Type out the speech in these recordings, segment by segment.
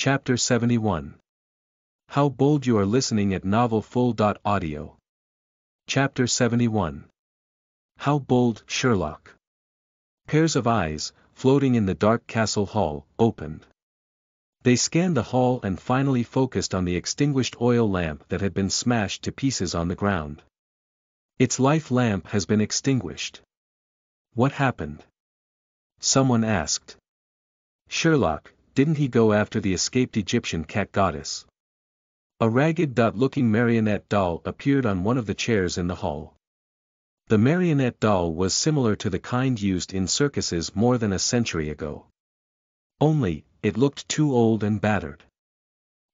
Chapter 71. How bold you are listening at Novel Full. Audio. Chapter 71. How bold, Sherlock. Pairs of eyes, floating in the dark castle hall, opened. They scanned the hall and finally focused on the extinguished oil lamp that had been smashed to pieces on the ground. Its life lamp has been extinguished. What happened? Someone asked. Sherlock, didn't he go after the escaped Egyptian cat goddess? A ragged-looking marionette doll appeared on one of the chairs in the hall. The marionette doll was similar to the kind used in circuses more than a century ago. Only, it looked too old and battered.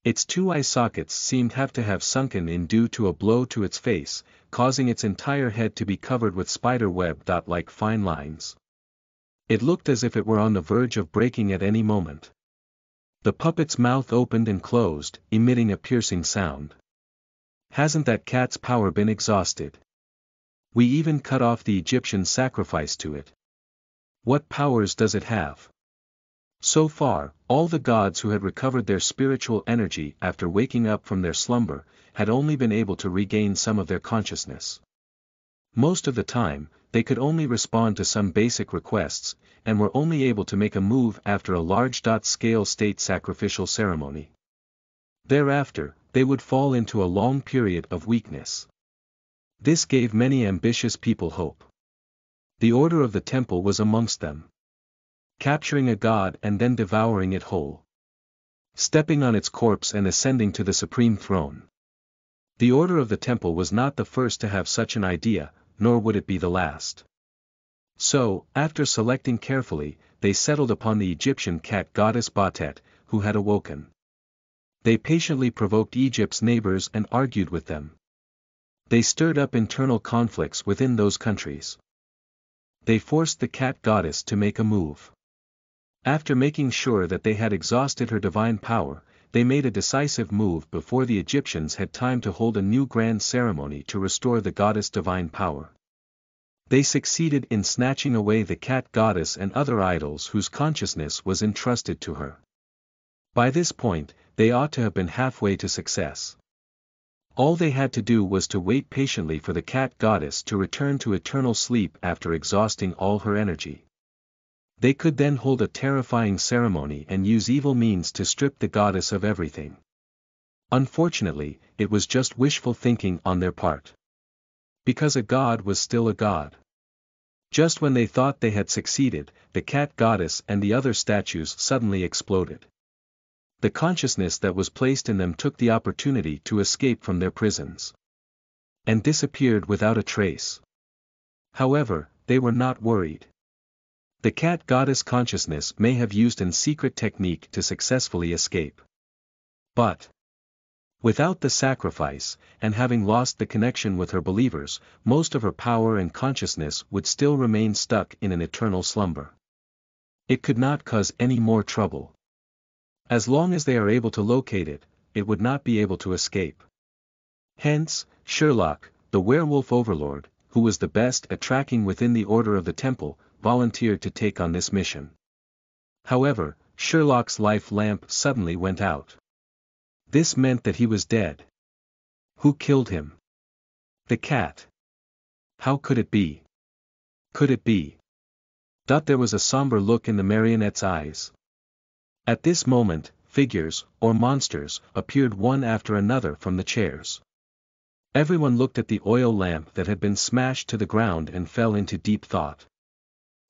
Its two eye sockets seemed to have sunken in due to a blow to its face, causing its entire head to be covered with spider web-like fine lines. It looked as if it were on the verge of breaking at any moment. The puppet's mouth opened and closed, emitting a piercing sound. Hasn't that cat's power been exhausted? We even cut off the Egyptian sacrifice to it. What powers does it have? So far, all the gods who had recovered their spiritual energy after waking up from their slumber, had only been able to regain some of their consciousness. Most of the time, they could only respond to some basic requests, and were only able to make a move after a large-scale state sacrificial ceremony. Thereafter, they would fall into a long period of weakness. This gave many ambitious people hope. The Order of the Temple was amongst them. Capturing a god and then devouring it whole. Stepping on its corpse and ascending to the supreme throne. The Order of the Temple was not the first to have such an idea, nor would it be the last. So, after selecting carefully, they settled upon the Egyptian cat goddess Batet, who had awoken. They patiently provoked Egypt's neighbors and argued with them. They stirred up internal conflicts within those countries. They forced the cat goddess to make a move. After making sure that they had exhausted her divine power, they made a decisive move before the Egyptians had time to hold a new grand ceremony to restore the goddess' divine power. They succeeded in snatching away the cat goddess and other idols whose consciousness was entrusted to her. By this point, they ought to have been halfway to success. All they had to do was to wait patiently for the cat goddess to return to eternal sleep after exhausting all her energy. They could then hold a terrifying ceremony and use evil means to strip the goddess of everything. Unfortunately, it was just wishful thinking on their part. Because a god was still a god. Just when they thought they had succeeded, the cat goddess and the other statues suddenly exploded. The consciousness that was placed in them took the opportunity to escape from their prisons. And disappeared without a trace. However, they were not worried. The cat goddess consciousness may have used a secret technique to successfully escape. But, without the sacrifice, and having lost the connection with her believers, most of her power and consciousness would still remain stuck in an eternal slumber. It could not cause any more trouble. As long as they are able to locate it, it would not be able to escape. Hence, Sherlock, the werewolf overlord, who was the best at tracking within the Order of the Temple, volunteered to take on this mission. However, Sherlock's life lamp suddenly went out. This meant that he was dead. Who killed him? The cat. How could it be? Could it be? There was a somber look in the marionette's eyes. At this moment, figures, or monsters, appeared one after another from the chairs. Everyone looked at the oil lamp that had been smashed to the ground and fell into deep thought.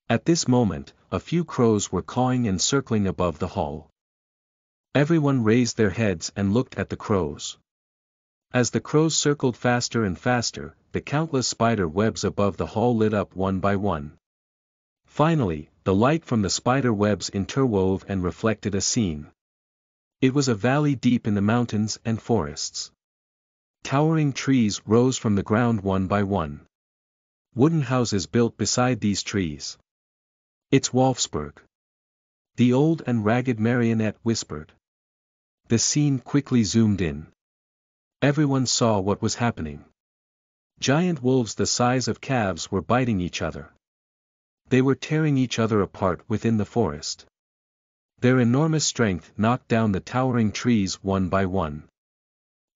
At this moment, a few crows were cawing and circling above the hall. Everyone raised their heads and looked at the crows. As the crows circled faster and faster, the countless spider webs above the hall lit up one by one. Finally, the light from the spider webs interwove and reflected a scene. It was a valley deep in the mountains and forests. Towering trees rose from the ground one by one. Wooden houses built beside these trees. It's Wolfsburg. The old and ragged marionette whispered. The scene quickly zoomed in. Everyone saw what was happening. Giant wolves the size of calves were biting each other. They were tearing each other apart within the forest. Their enormous strength knocked down the towering trees one by one.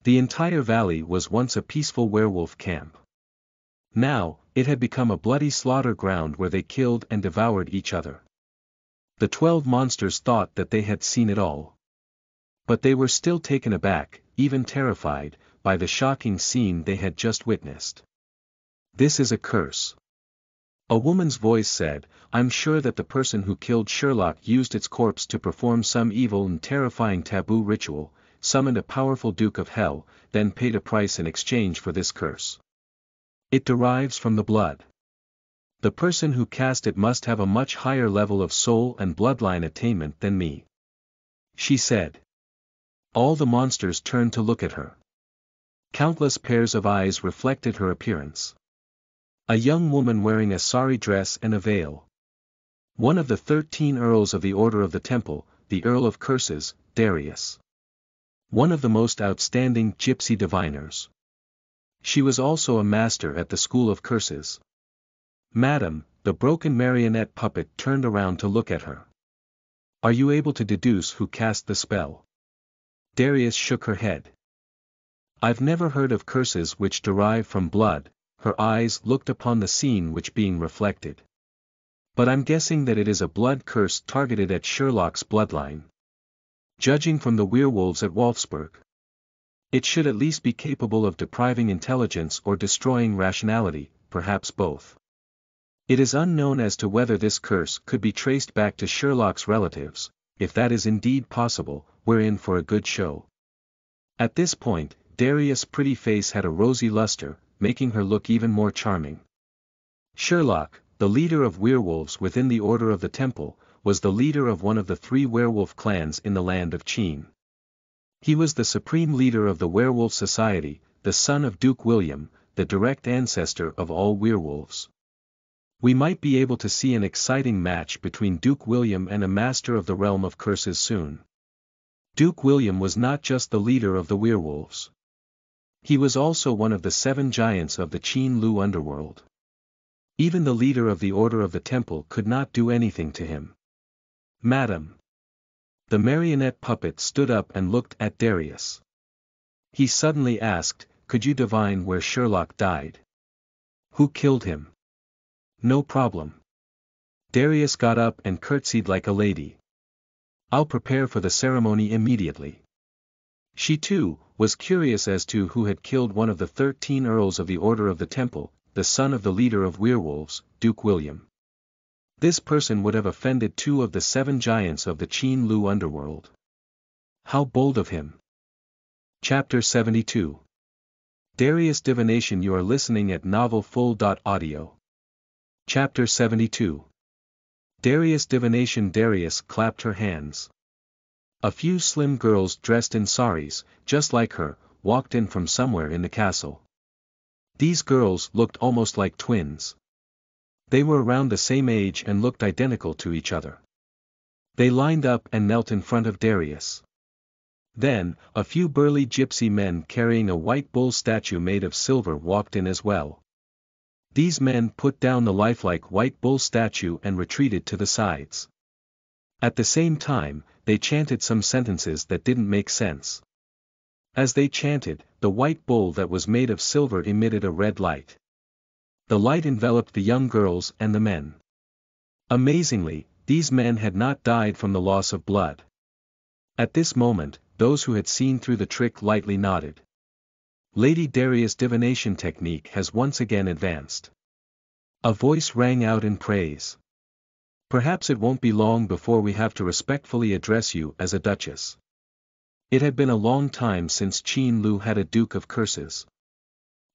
The entire valley was once a peaceful werewolf camp. Now, it had become a bloody slaughter ground where they killed and devoured each other. The 12 monsters thought that they had seen it all. But they were still taken aback, even terrified, by the shocking scene they had just witnessed. "This is a curse." A woman's voice said, "I'm sure that the person who killed Sherlock used its corpse to perform some evil and terrifying taboo ritual, summoned a powerful Duke of Hell, then paid a price in exchange for this curse. It derives from the blood. The person who cast it must have a much higher level of soul and bloodline attainment than me," she said. All the monsters turned to look at her. Countless pairs of eyes reflected her appearance. A young woman wearing a sari dress and a veil. One of the 13 earls of the Order of the Temple, the Earl of Curses, Darius. One of the most outstanding gypsy diviners. She was also a master at the School of Curses. "Madam," the broken marionette puppet turned around to look at her. "Are you able to deduce who cast the spell?" Darius shook her head. "I've never heard of curses which derive from blood." Her eyes looked upon the scene which being reflected. "But I'm guessing that it is a blood curse targeted at Sherlock's bloodline. Judging from the werewolves at Wolfsburg, it should at least be capable of depriving intelligence or destroying rationality, perhaps both. It is unknown as to whether this curse could be traced back to Sherlock's relatives. If that is indeed possible, we're in for a good show." At this point, Darius' pretty face had a rosy luster, making her look even more charming. Sherlock, the leader of werewolves within the Order of the Temple, was the leader of one of the 3 werewolf clans in the land of Cheen. He was the supreme leader of the Werewolf Society, the son of Duke William, the direct ancestor of all werewolves. We might be able to see an exciting match between Duke William and a master of the realm of curses soon. Duke William was not just the leader of the werewolves. He was also one of the 7 giants of the Cheen Lu underworld. Even the leader of the Order of the Temple could not do anything to him. "Madam." The marionette puppet stood up and looked at Darius. He suddenly asked, "Could you divine where Sherlock died? Who killed him?" "No problem." Darius got up and curtsied like a lady. "I'll prepare for the ceremony immediately." She too was curious as to who had killed one of the 13 earls of the Order of the Temple, the son of the leader of werewolves, Duke William. This person would have offended 2 of the 7 giants of the Cheen Lu underworld. How bold of him! Chapter 72. Darius Divination. You are listening at novelfull.audio. Chapter 72. Darius Divination. Darius clapped her hands. A few slim girls dressed in saris, just like her, walked in from somewhere in the castle. These girls looked almost like twins. They were around the same age and looked identical to each other. They lined up and knelt in front of Darius. Then, a few burly gypsy men carrying a white bull statue made of silver walked in as well. These men put down the lifelike white bull statue and retreated to the sides. At the same time, they chanted some sentences that didn't make sense. As they chanted, the white bull that was made of silver emitted a red light. The light enveloped the young girls and the men. Amazingly, these men had not died from the loss of blood. At this moment, those who had seen through the trick lightly nodded. Lady Darius' divination technique has once again advanced. A voice rang out in praise. "Perhaps it won't be long before we have to respectfully address you as a duchess." It had been a long time since Cheen Lu had a Duke of Curses.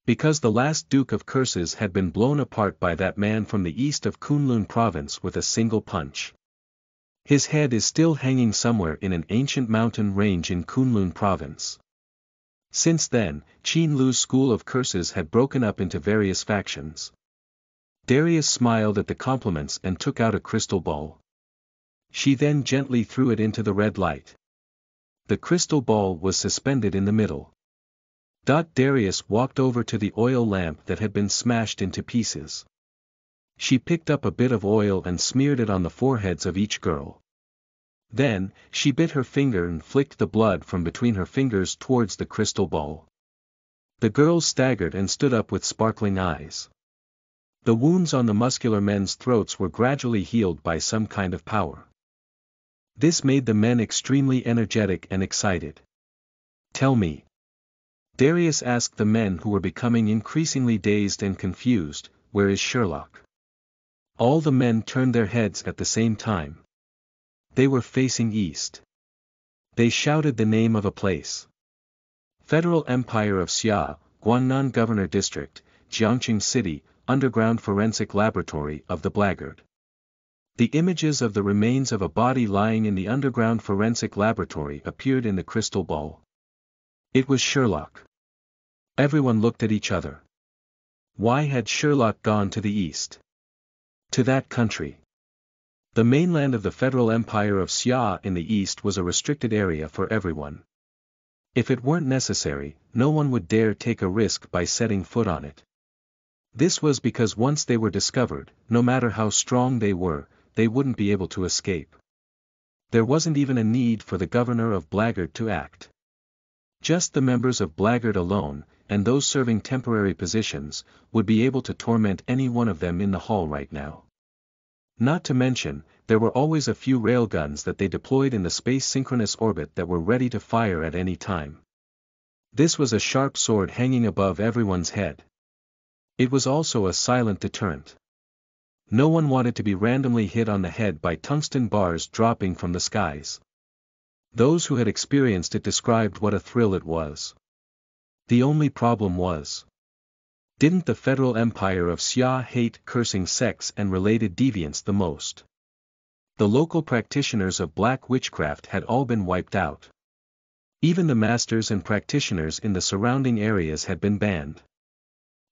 Because the last Duke of Curses had been blown apart by that man from the east of Kunlun province with a single punch. His head is still hanging somewhere in an ancient mountain range in Kunlun province. Since then, Cheen Lu's school of curses had broken up into various factions. Darius smiled at the compliments and took out a crystal ball. She then gently threw it into the red light. The crystal ball was suspended in the middle. Darius walked over to the oil lamp that had been smashed into pieces. She picked up a bit of oil and smeared it on the foreheads of each girl. Then, she bit her finger and flicked the blood from between her fingers towards the crystal ball. The girl staggered and stood up with sparkling eyes. The wounds on the muscular men's throats were gradually healed by some kind of power. This made the men extremely energetic and excited. "Tell me." Darius asked the men, who were becoming increasingly dazed and confused, "Where is Sherlock?" All the men turned their heads at the same time. They were facing east. They shouted the name of a place. Federal Empire of Xia, Guangnan Governor District, Jiangqing City, Underground Forensic Laboratory of the Blackguard. The images of the remains of a body lying in the underground forensic laboratory appeared in the crystal ball. It was Sherlock. Everyone looked at each other. Why had Sherlock gone to the east? To that country. The mainland of the Federal Empire of Xia in the east was a restricted area for everyone. If it weren't necessary, no one would dare take a risk by setting foot on it. This was because once they were discovered, no matter how strong they were, they wouldn't be able to escape. There wasn't even a need for the governor of Blackguard to act. Just the members of Blackguard alone, and those serving temporary positions, would be able to torment any one of them in the hall right now. Not to mention, there were always a few railguns that they deployed in the space-synchronous orbit that were ready to fire at any time. This was a sharp sword hanging above everyone's head. It was also a silent deterrent. No one wanted to be randomly hit on the head by tungsten bars dropping from the skies. Those who had experienced it described what a thrill it was. The only problem was, didn't the Federal Empire of Xia hate cursing sects and related deviants the most? The local practitioners of black witchcraft had all been wiped out. Even the masters and practitioners in the surrounding areas had been banned.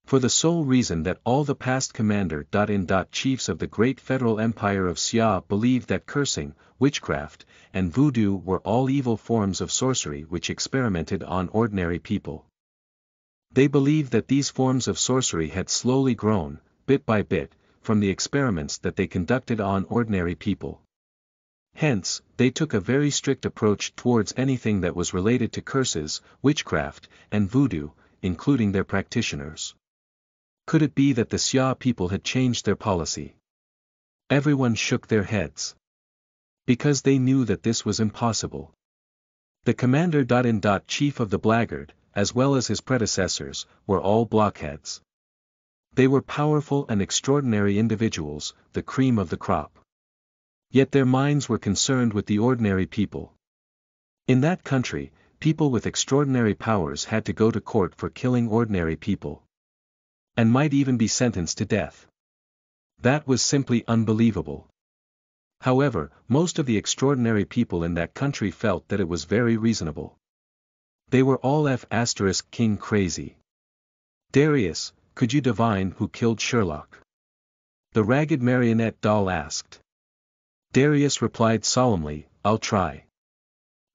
For the sole reason that all the past commander-in-chiefs of the great Federal Empire of Xia believed that cursing, witchcraft, and voodoo were all evil forms of sorcery which experimented on ordinary people. They believed that these forms of sorcery had slowly grown, bit by bit, from the experiments that they conducted on ordinary people. Hence, they took a very strict approach towards anything that was related to curses, witchcraft, and voodoo, including their practitioners. Could it be that the Xia people had changed their policy? Everyone shook their heads. Because they knew that this was impossible. The commander-in-chief of the Blackguard, as well as his predecessors, were all blockheads. They were powerful and extraordinary individuals, the cream of the crop. Yet their minds were concerned with the ordinary people. In that country, people with extraordinary powers had to go to court for killing ordinary people. And might even be sentenced to death. That was simply unbelievable. However, most of the extraordinary people in that country felt that it was very reasonable. They were all King crazy. "Darius, could you divine who killed Sherlock?" the ragged marionette doll asked. Darius replied solemnly, "I'll try.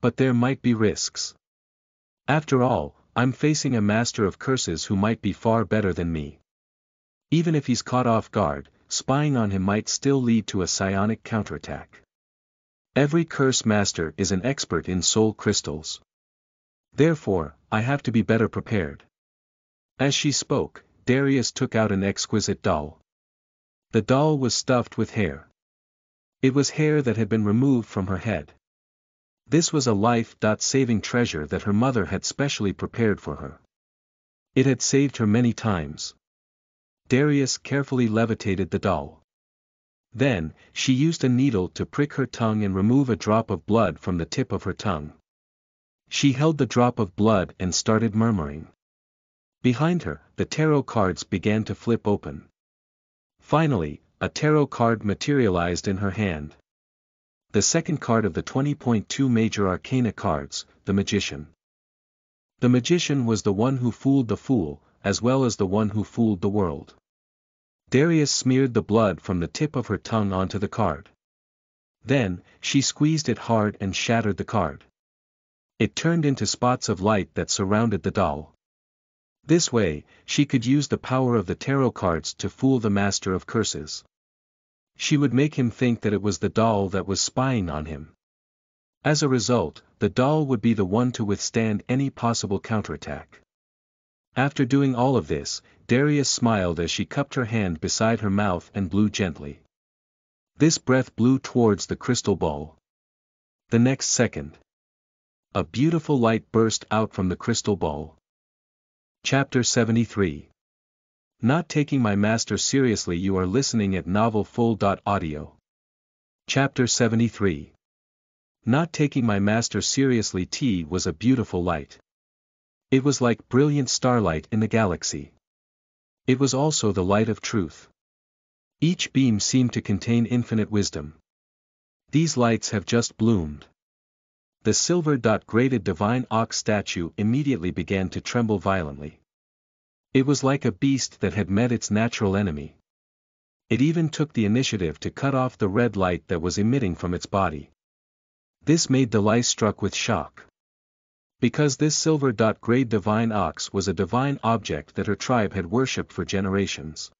But there might be risks. After all, I'm facing a master of curses who might be far better than me. Even if he's caught off guard, spying on him might still lead to a psionic counterattack. Every curse master is an expert in soul crystals. Therefore, I have to be better prepared." As she spoke, Darius took out an exquisite doll. The doll was stuffed with hair. It was hair that had been removed from her head. This was a life-saving treasure that her mother had specially prepared for her. It had saved her many times. Darius carefully levitated the doll. Then, she used a needle to prick her tongue and remove a drop of blood from the tip of her tongue. She held the drop of blood and started murmuring. Behind her, the tarot cards began to flip open. Finally, a tarot card materialized in her hand. The second card of the 20.2 major arcana cards, the Magician. The Magician was the one who fooled the fool, as well as the one who fooled the world. Darius smeared the blood from the tip of her tongue onto the card. Then, she squeezed it hard and shattered the card. It turned into spots of light that surrounded the doll. This way, she could use the power of the tarot cards to fool the master of curses. She would make him think that it was the doll that was spying on him. As a result, the doll would be the one to withstand any possible counterattack. After doing all of this, Darius smiled as she cupped her hand beside her mouth and blew gently. This breath blew towards the crystal ball. The next second, a beautiful light burst out from the crystal ball. Chapter 73. Not taking my master seriously. You are listening at novelfull.audio. Chapter 73. Not taking my master seriously. T was a beautiful light. It was like brilliant starlight in the galaxy. It was also the light of truth. Each beam seemed to contain infinite wisdom. These lights have just bloomed. The silver-graded divine ox statue immediately began to tremble violently. It was like a beast that had met its natural enemy. It even took the initiative to cut off the red light that was emitting from its body. This made Delais struck with shock. Because this silver-grade divine ox was a divine object that her tribe had worshipped for generations.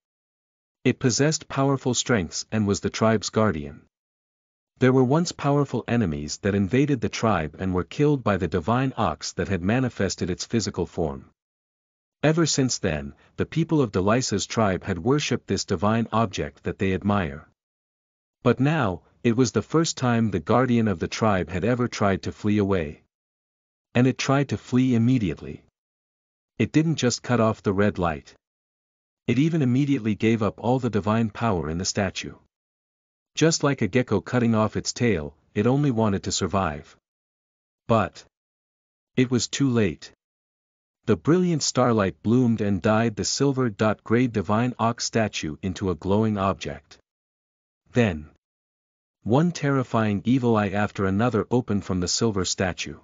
It possessed powerful strengths and was the tribe's guardian. There were once powerful enemies that invaded the tribe and were killed by the divine ox that had manifested its physical form. Ever since then, the people of Delais's tribe had worshipped this divine object that they admire. But now, it was the first time the guardian of the tribe had ever tried to flee away. And it tried to flee immediately. It didn't just cut off the red light. It even immediately gave up all the divine power in the statue. Just like a gecko cutting off its tail, it only wanted to survive. But it was too late. The brilliant starlight bloomed and dyed the silver-grade divine ox statue into a glowing object. Then, one terrifying evil eye after another opened from the silver statue.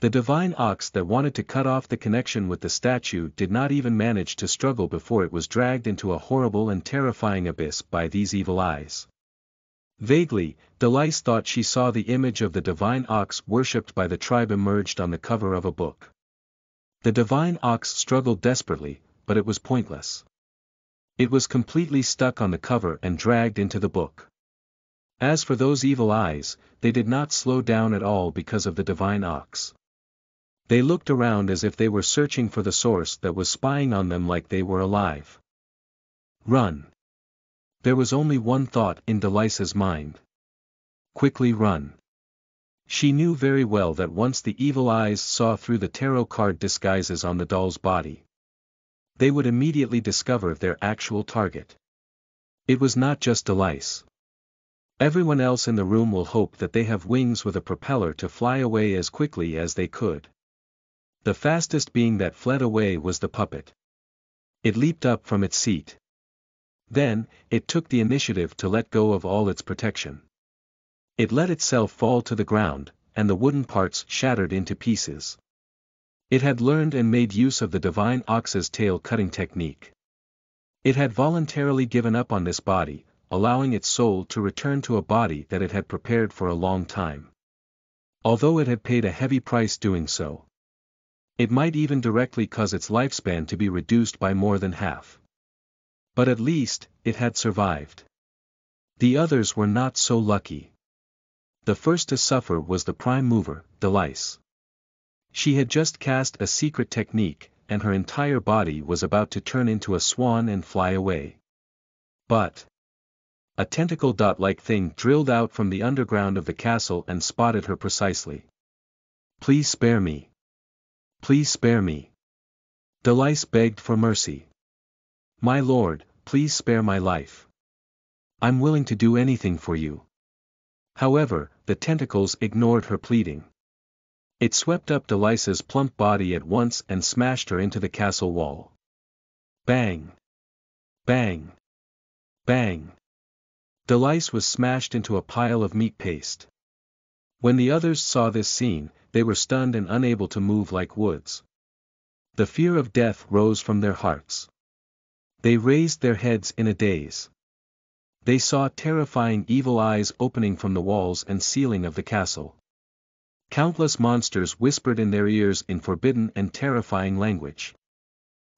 The divine ox that wanted to cut off the connection with the statue did not even manage to struggle before it was dragged into a horrible and terrifying abyss by these evil eyes. Vaguely, Delais thought she saw the image of the divine ox worshipped by the tribe emerged on the cover of a book. The divine ox struggled desperately, but it was pointless. It was completely stuck on the cover and dragged into the book. As for those evil eyes, they did not slow down at all because of the divine ox. They looked around as if they were searching for the source that was spying on them like they were alive. Run. There was only one thought in Delais's mind. Quickly run. She knew very well that once the evil eyes saw through the tarot card disguises on the doll's body, they would immediately discover their actual target. It was not just Delais. Everyone else in the room will hope that they have wings with a propeller to fly away as quickly as they could. The fastest being that fled away was the puppet. It leaped up from its seat. Then, it took the initiative to let go of all its protection. It let itself fall to the ground, and the wooden parts shattered into pieces. It had learned and made use of the divine ox's tail-cutting technique. It had voluntarily given up on this body, allowing its soul to return to a body that it had prepared for a long time. Although it had paid a heavy price doing so, it might even directly cause its lifespan to be reduced by more than half. But at least, it had survived. The others were not so lucky. The first to suffer was the prime mover, Delais. She had just cast a secret technique, and her entire body was about to turn into a swan and fly away. But a tentacle-like thing drilled out from the underground of the castle and spotted her precisely. "Please spare me. Please spare me." Delais begged for mercy. "My lord, please spare my life. I'm willing to do anything for you." However, the tentacles ignored her pleading. It swept up Delais's plump body at once and smashed her into the castle wall. Bang! Bang! Bang! Delais was smashed into a pile of meat paste. When the others saw this scene, they were stunned and unable to move like woods. The fear of death rose from their hearts. They raised their heads in a daze. They saw terrifying evil eyes opening from the walls and ceiling of the castle. Countless monsters whispered in their ears in forbidden and terrifying language.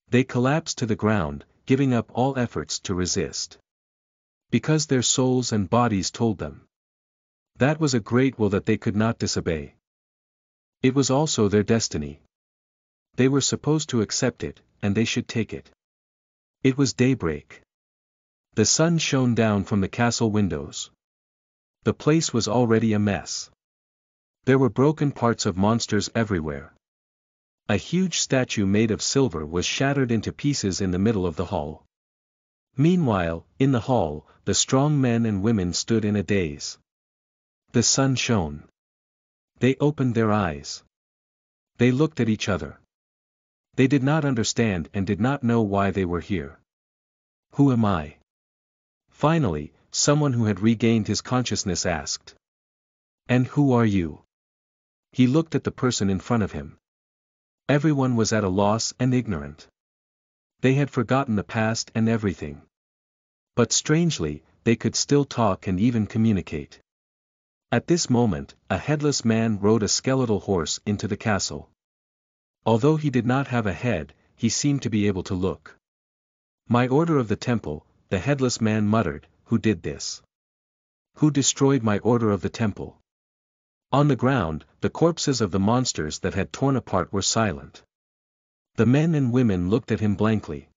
They collapsed to the ground, giving up all efforts to resist. Because their souls and bodies told them. That was a great will that they could not disobey. It was also their destiny. They were supposed to accept it, and they should take it. It was daybreak. The sun shone down from the castle windows. The place was already a mess. There were broken parts of monsters everywhere. A huge statue made of silver was shattered into pieces in the middle of the hall. Meanwhile, in the hall, the strong men and women stood in a daze. The sun shone. They opened their eyes. They looked at each other. They did not understand and did not know why they were here. Who am I? Finally, someone who had regained his consciousness asked. And who are you? He looked at the person in front of him. Everyone was at a loss and ignorant. They had forgotten the past and everything. But strangely, they could still talk and even communicate. At this moment, a headless man rode a skeletal horse into the castle. Although he did not have a head, he seemed to be able to look. My order of the temple, the headless man muttered, who did this? Who destroyed my order of the temple? On the ground, the corpses of the monsters that had torn apart were silent. The men and women looked at him blankly.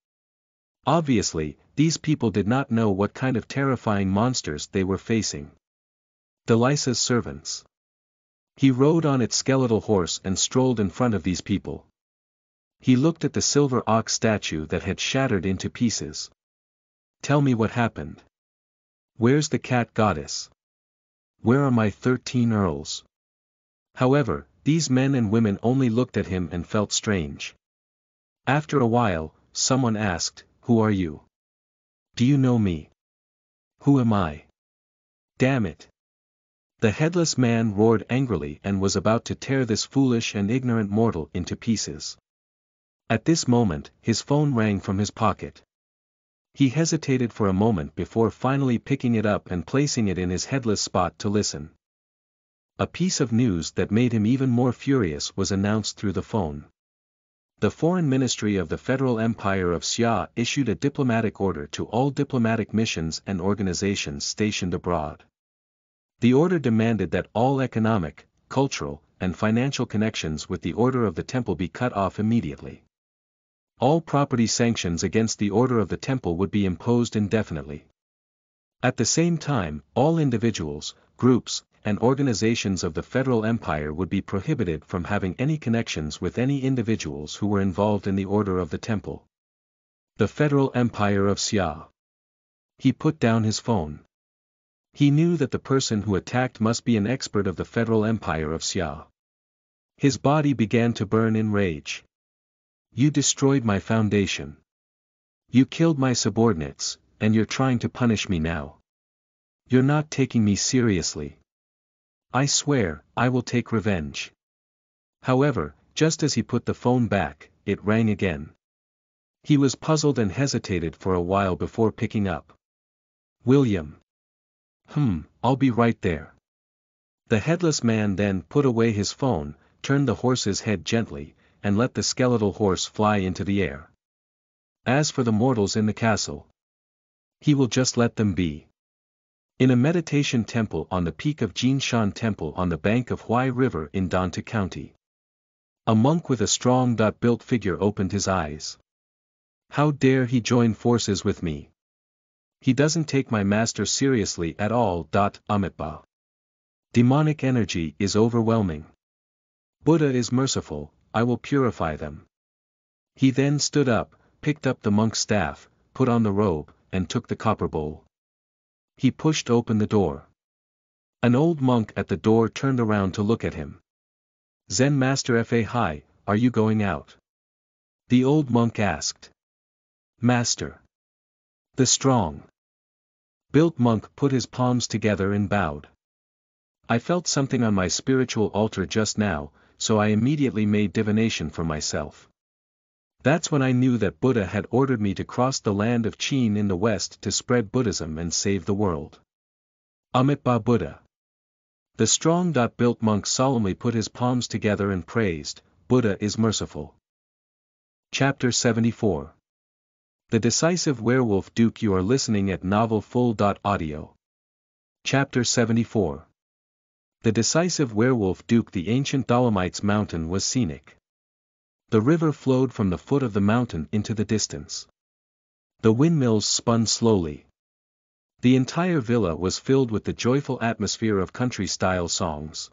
Obviously, these people did not know what kind of terrifying monsters they were facing. Delisa's servants. He rode on its skeletal horse and strolled in front of these people. He looked at the silver ox statue that had shattered into pieces. Tell me what happened. Where's the cat goddess? Where are my 13 earls? However, these men and women only looked at him and felt strange. After a while, someone asked, who are you? Do you know me? Who am I? Damn it! The headless man roared angrily and was about to tear this foolish and ignorant mortal into pieces. At this moment, his phone rang from his pocket. He hesitated for a moment before finally picking it up and placing it in his headless spot to listen. A piece of news that made him even more furious was announced through the phone. The Foreign Ministry of the Federal Empire of Xia issued a diplomatic order to all diplomatic missions and organizations stationed abroad. The order demanded that all economic, cultural, and financial connections with the Order of the Temple be cut off immediately. All property sanctions against the Order of the Temple would be imposed indefinitely. At the same time, all individuals, groups, and organizations of the Federal Empire would be prohibited from having any connections with any individuals who were involved in the Order of the Temple. The Federal Empire of Xia. He put down his phone. He knew that the person who attacked must be an expert of the Federal Empire of Xia. His body began to burn in rage. You destroyed my foundation. You killed my subordinates, and you're trying to punish me now. You're not taking me seriously. I swear, I will take revenge. However, just as he put the phone back, it rang again. He was puzzled and hesitated for a while before picking up. William. I'll be right there. The headless man then put away his phone, turned the horse's head gently, and let the skeletal horse fly into the air. As for the mortals in the castle, he will just let them be. In a meditation temple on the peak of Jinshan Temple on the bank of Huai River in Danta County, a monk with a strong-built figure opened his eyes. How dare he join forces with me? He doesn't take my master seriously at all. Amitabha. Demonic energy is overwhelming. Buddha is merciful, I will purify them. He then stood up, picked up the monk's staff, put on the robe, and took the copper bowl. He pushed open the door. An old monk at the door turned around to look at him. Zen Master Fa Hai, are you going out? The old monk asked. Master. The strong-built monk put his palms together and bowed. I felt something on my spiritual altar just now, so I immediately made divination for myself. That's when I knew that Buddha had ordered me to cross the land of Qin in the west to spread Buddhism and save the world. Amitabha Buddha. The strong-built monk solemnly put his palms together and praised, Buddha is merciful. Chapter 74. The Decisive Werewolf Duke. You are listening at NovelFull.audio. Chapter 74. The decisive werewolf Duke. The ancient Dolomites mountain was scenic. The river flowed from the foot of the mountain into the distance. The windmills spun slowly. The entire villa was filled with the joyful atmosphere of country-style songs.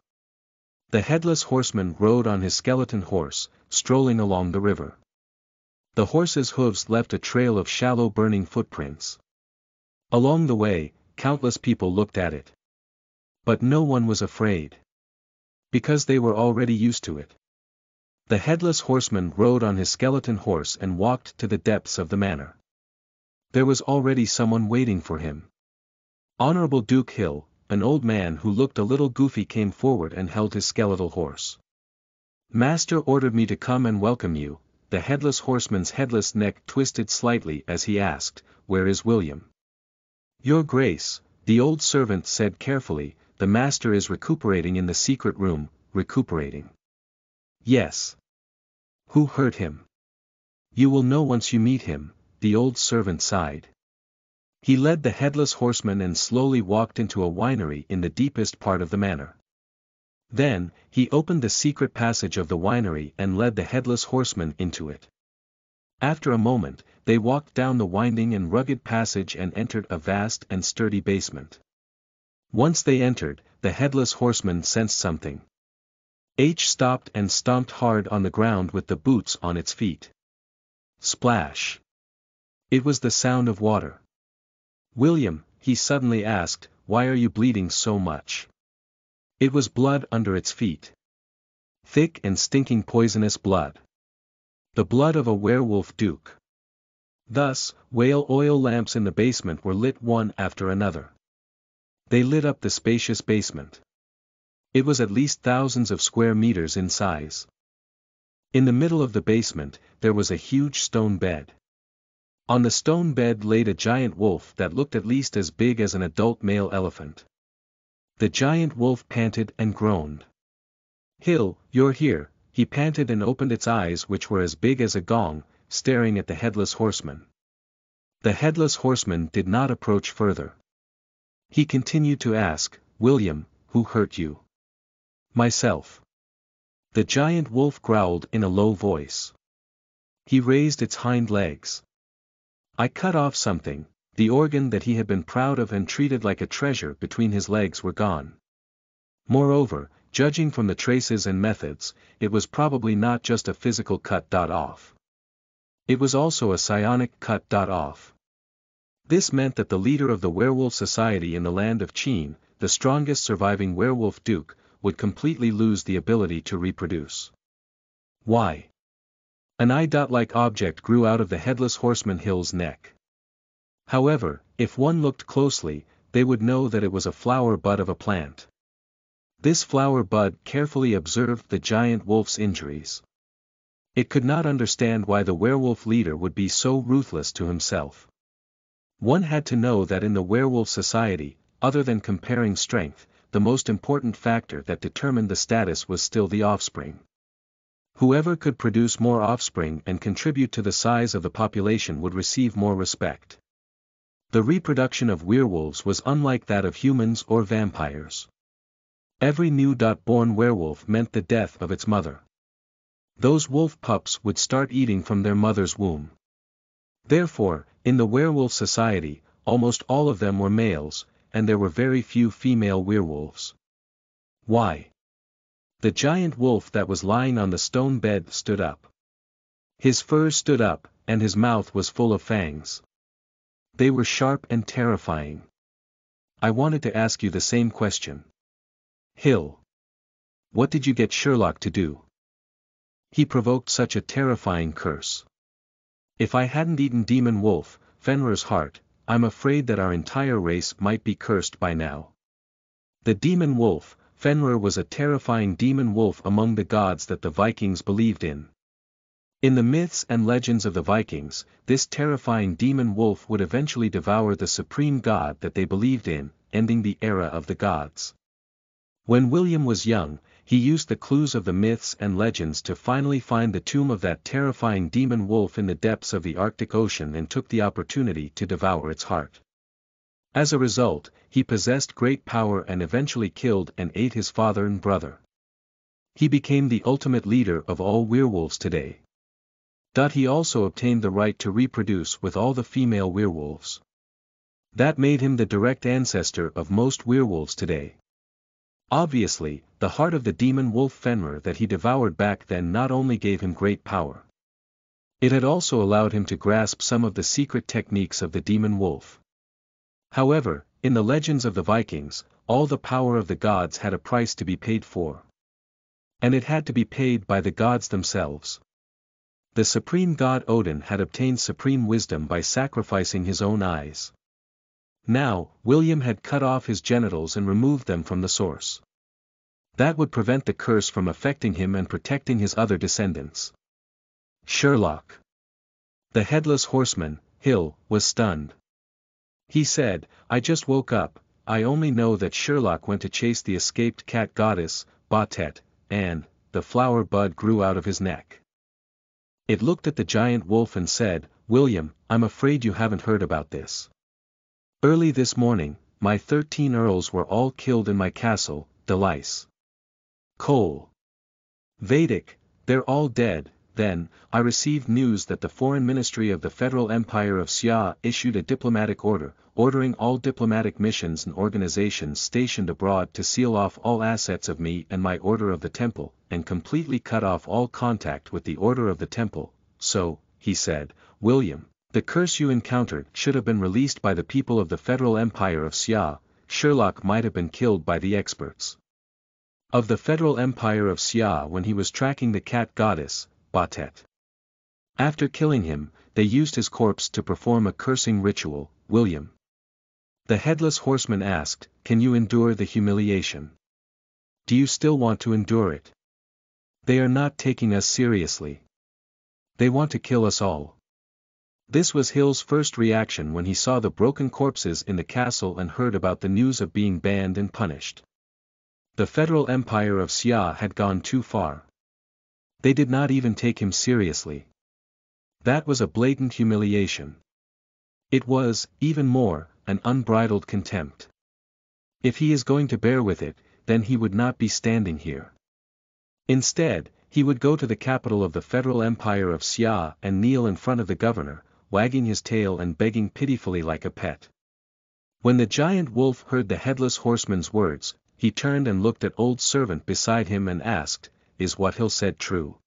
The headless horseman rode on his skeleton horse, strolling along the river. The horse's hooves left a trail of shallow burning footprints. Along the way, countless people looked at it. But no one was afraid. Because they were already used to it. The headless horseman rode on his skeleton horse and walked to the depths of the manor. There was already someone waiting for him. Honorable Duke Hill, an old man who looked a little goofy, came forward and held his skeletal horse. "Master ordered me to come and welcome you." The headless horseman's headless neck twisted slightly as he asked, "Where is William?" "Your Grace," the old servant said carefully, "the master is recuperating in the secret room." "Recuperating?" "Yes." "Who hurt him?" "You will know once you meet him," the old servant sighed. He led the headless horseman and slowly walked into a winery in the deepest part of the manor. Then, he opened the secret passage of the winery and led the headless horseman into it. After a moment, they walked down the winding and rugged passage and entered a vast and sturdy basement. Once they entered, the headless horseman sensed something. H stopped and stomped hard on the ground with the boots on its feet. Splash! It was the sound of water. "William," he suddenly asked, "why are you bleeding so much?" It was blood under its feet. Thick and stinking poisonous blood. The blood of a werewolf Duke. Thus, whale oil lamps in the basement were lit one after another. They lit up the spacious basement. It was at least thousands of square meters in size. In the middle of the basement, there was a huge stone bed. On the stone bed laid a giant wolf that looked at least as big as an adult male elephant. The giant wolf panted and groaned. "Hill, you're here," he panted and opened its eyes, which were as big as a gong, staring at the headless horseman. The headless horseman did not approach further. He continued to ask, "William, who hurt you?" "Myself." The giant wolf growled in a low voice. He raised its hind legs. "I cut off something." The organ that he had been proud of and treated like a treasure between his legs were gone. Moreover, judging from the traces and methods, it was probably not just a physical cut off. It was also a psionic cut off. This meant that the leader of the werewolf society in the land of Cheen, the strongest surviving werewolf Duke, would completely lose the ability to reproduce. Why? An eye-like object grew out of the headless horseman Hill's neck. However, if one looked closely, they would know that it was a flower bud of a plant. This flower bud carefully observed the giant wolf's injuries. It could not understand why the werewolf leader would be so ruthless to himself. One had to know that in the werewolf society, other than comparing strength, the most important factor that determined the status was still the offspring. Whoever could produce more offspring and contribute to the size of the population would receive more respect. The reproduction of werewolves was unlike that of humans or vampires. Every new-born werewolf meant the death of its mother. Those wolf pups would start eating from their mother's womb. Therefore, in the werewolf society, almost all of them were males, and there were very few female werewolves. Why? The giant wolf that was lying on the stone bed stood up. His fur stood up, and his mouth was full of fangs. They were sharp and terrifying. "I wanted to ask you the same question. Hill. What did you get Sherlock to do? He provoked such a terrifying curse. If I hadn't eaten Demon Wolf, Fenrir's heart, I'm afraid that our entire race might be cursed by now." The Demon Wolf, Fenrir, was a terrifying demon wolf among the gods that the Vikings believed in. In the myths and legends of the Vikings, this terrifying demon wolf would eventually devour the supreme god that they believed in, ending the era of the gods. When William was young, he used the clues of the myths and legends to finally find the tomb of that terrifying demon wolf in the depths of the Arctic Ocean and took the opportunity to devour its heart. As a result, he possessed great power and eventually killed and ate his father and brother. He became the ultimate leader of all werewolves today. He also obtained the right to reproduce with all the female werewolves. That made him the direct ancestor of most werewolves today. Obviously, the heart of the demon wolf Fenrir that he devoured back then not only gave him great power. It had also allowed him to grasp some of the secret techniques of the demon wolf. However, in the legends of the Vikings, all the power of the gods had a price to be paid for. And it had to be paid by the gods themselves. The supreme god Odin had obtained supreme wisdom by sacrificing his own eyes. Now, William had cut off his genitals and removed them from the source. That would prevent the curse from affecting him and protecting his other descendants. Sherlock. The headless horseman, Hill, was stunned. He said, "I just woke up, I only know that Sherlock went to chase the escaped cat goddess, Batet, and the flower bud grew out of his neck." It looked at the giant wolf and said, "William, I'm afraid you haven't heard about this. Early this morning, my 13 earls were all killed in my castle, Delice. Cole. Vedic, they're all dead." Then, I received news that the Foreign Ministry of the Federal Empire of Xia issued a diplomatic order, ordering all diplomatic missions and organizations stationed abroad to seal off all assets of me and my Order of the Temple, and completely cut off all contact with the Order of the Temple. So, he said, "William, the curse you encountered should have been released by the people of the Federal Empire of Xia. Sherlock might have been killed by the experts of the Federal Empire of Xia when he was tracking the cat goddess, Batet. After killing him, they used his corpse to perform a cursing ritual." William. The headless horseman asked, "Can you endure the humiliation? Do you still want to endure it? They are not taking us seriously. They want to kill us all." This was Hill's first reaction when he saw the broken corpses in the castle and heard about the news of being banned and punished. The Federal Empire of Xia had gone too far. They did not even take him seriously. That was a blatant humiliation. It was, even more, an unbridled contempt. If he is going to bear with it, then he would not be standing here. Instead, he would go to the capital of the Federal Empire of Xia and kneel in front of the governor, wagging his tail and begging pitifully like a pet. When the giant wolf heard the headless horseman's words, he turned and looked at old servant beside him and asked, "Is what Hill said true?"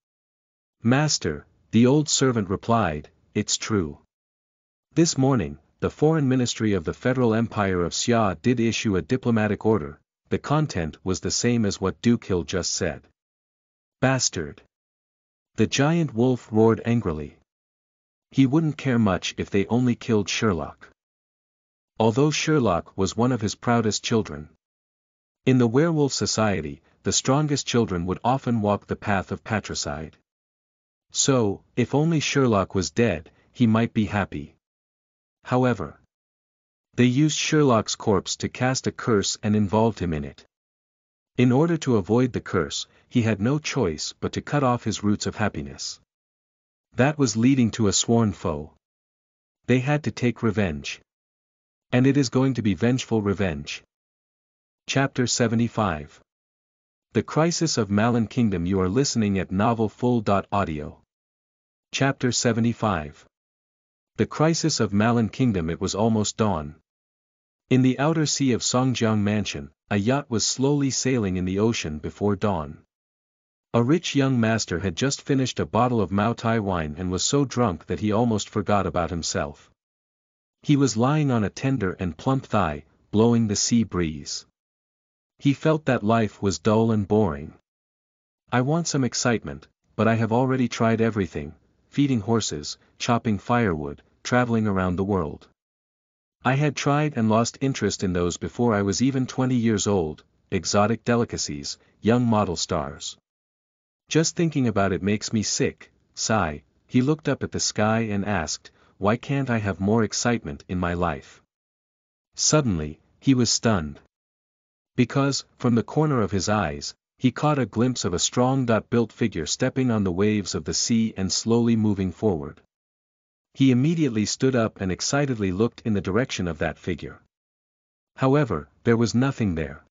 "Master," the old servant replied, "it's true. This morning, the Foreign Ministry of the Federal Empire of Xia did issue a diplomatic order. The content was the same as what Duke Hill just said." "Bastard!" The giant wolf roared angrily. He wouldn't care much if they only killed Sherlock. Although Sherlock was one of his proudest children. In the werewolf society, the strongest children would often walk the path of patricide. So, if only Sherlock was dead, he might be happy. However, they used Sherlock's corpse to cast a curse and involved him in it. In order to avoid the curse, he had no choice but to cut off his roots of happiness. That was leading to a sworn foe. They had to take revenge. And it is going to be vengeful revenge. Chapter 75. The Crisis of Malin Kingdom. You are listening at novelfull.audio. Chapter 75. The Crisis of Malin Kingdom. It was almost dawn. In the outer sea of Songjiang Mansion, a yacht was slowly sailing in the ocean before dawn. A rich young master had just finished a bottle of Maotai wine and was so drunk that he almost forgot about himself. He was lying on a tender and plump thigh, blowing the sea breeze. He felt that life was dull and boring. "I want some excitement, but I have already tried everything: feeding horses, chopping firewood, traveling around the world. I had tried and lost interest in those before I was even 20 years old, exotic delicacies, young model stars. Just thinking about it makes me sick." Sigh, he looked up at the sky and asked, "Why can't I have more excitement in my life?" Suddenly, he was stunned. Because, from the corner of his eyes, he caught a glimpse of a strong-built figure stepping on the waves of the sea and slowly moving forward. He immediately stood up and excitedly looked in the direction of that figure. However, there was nothing there.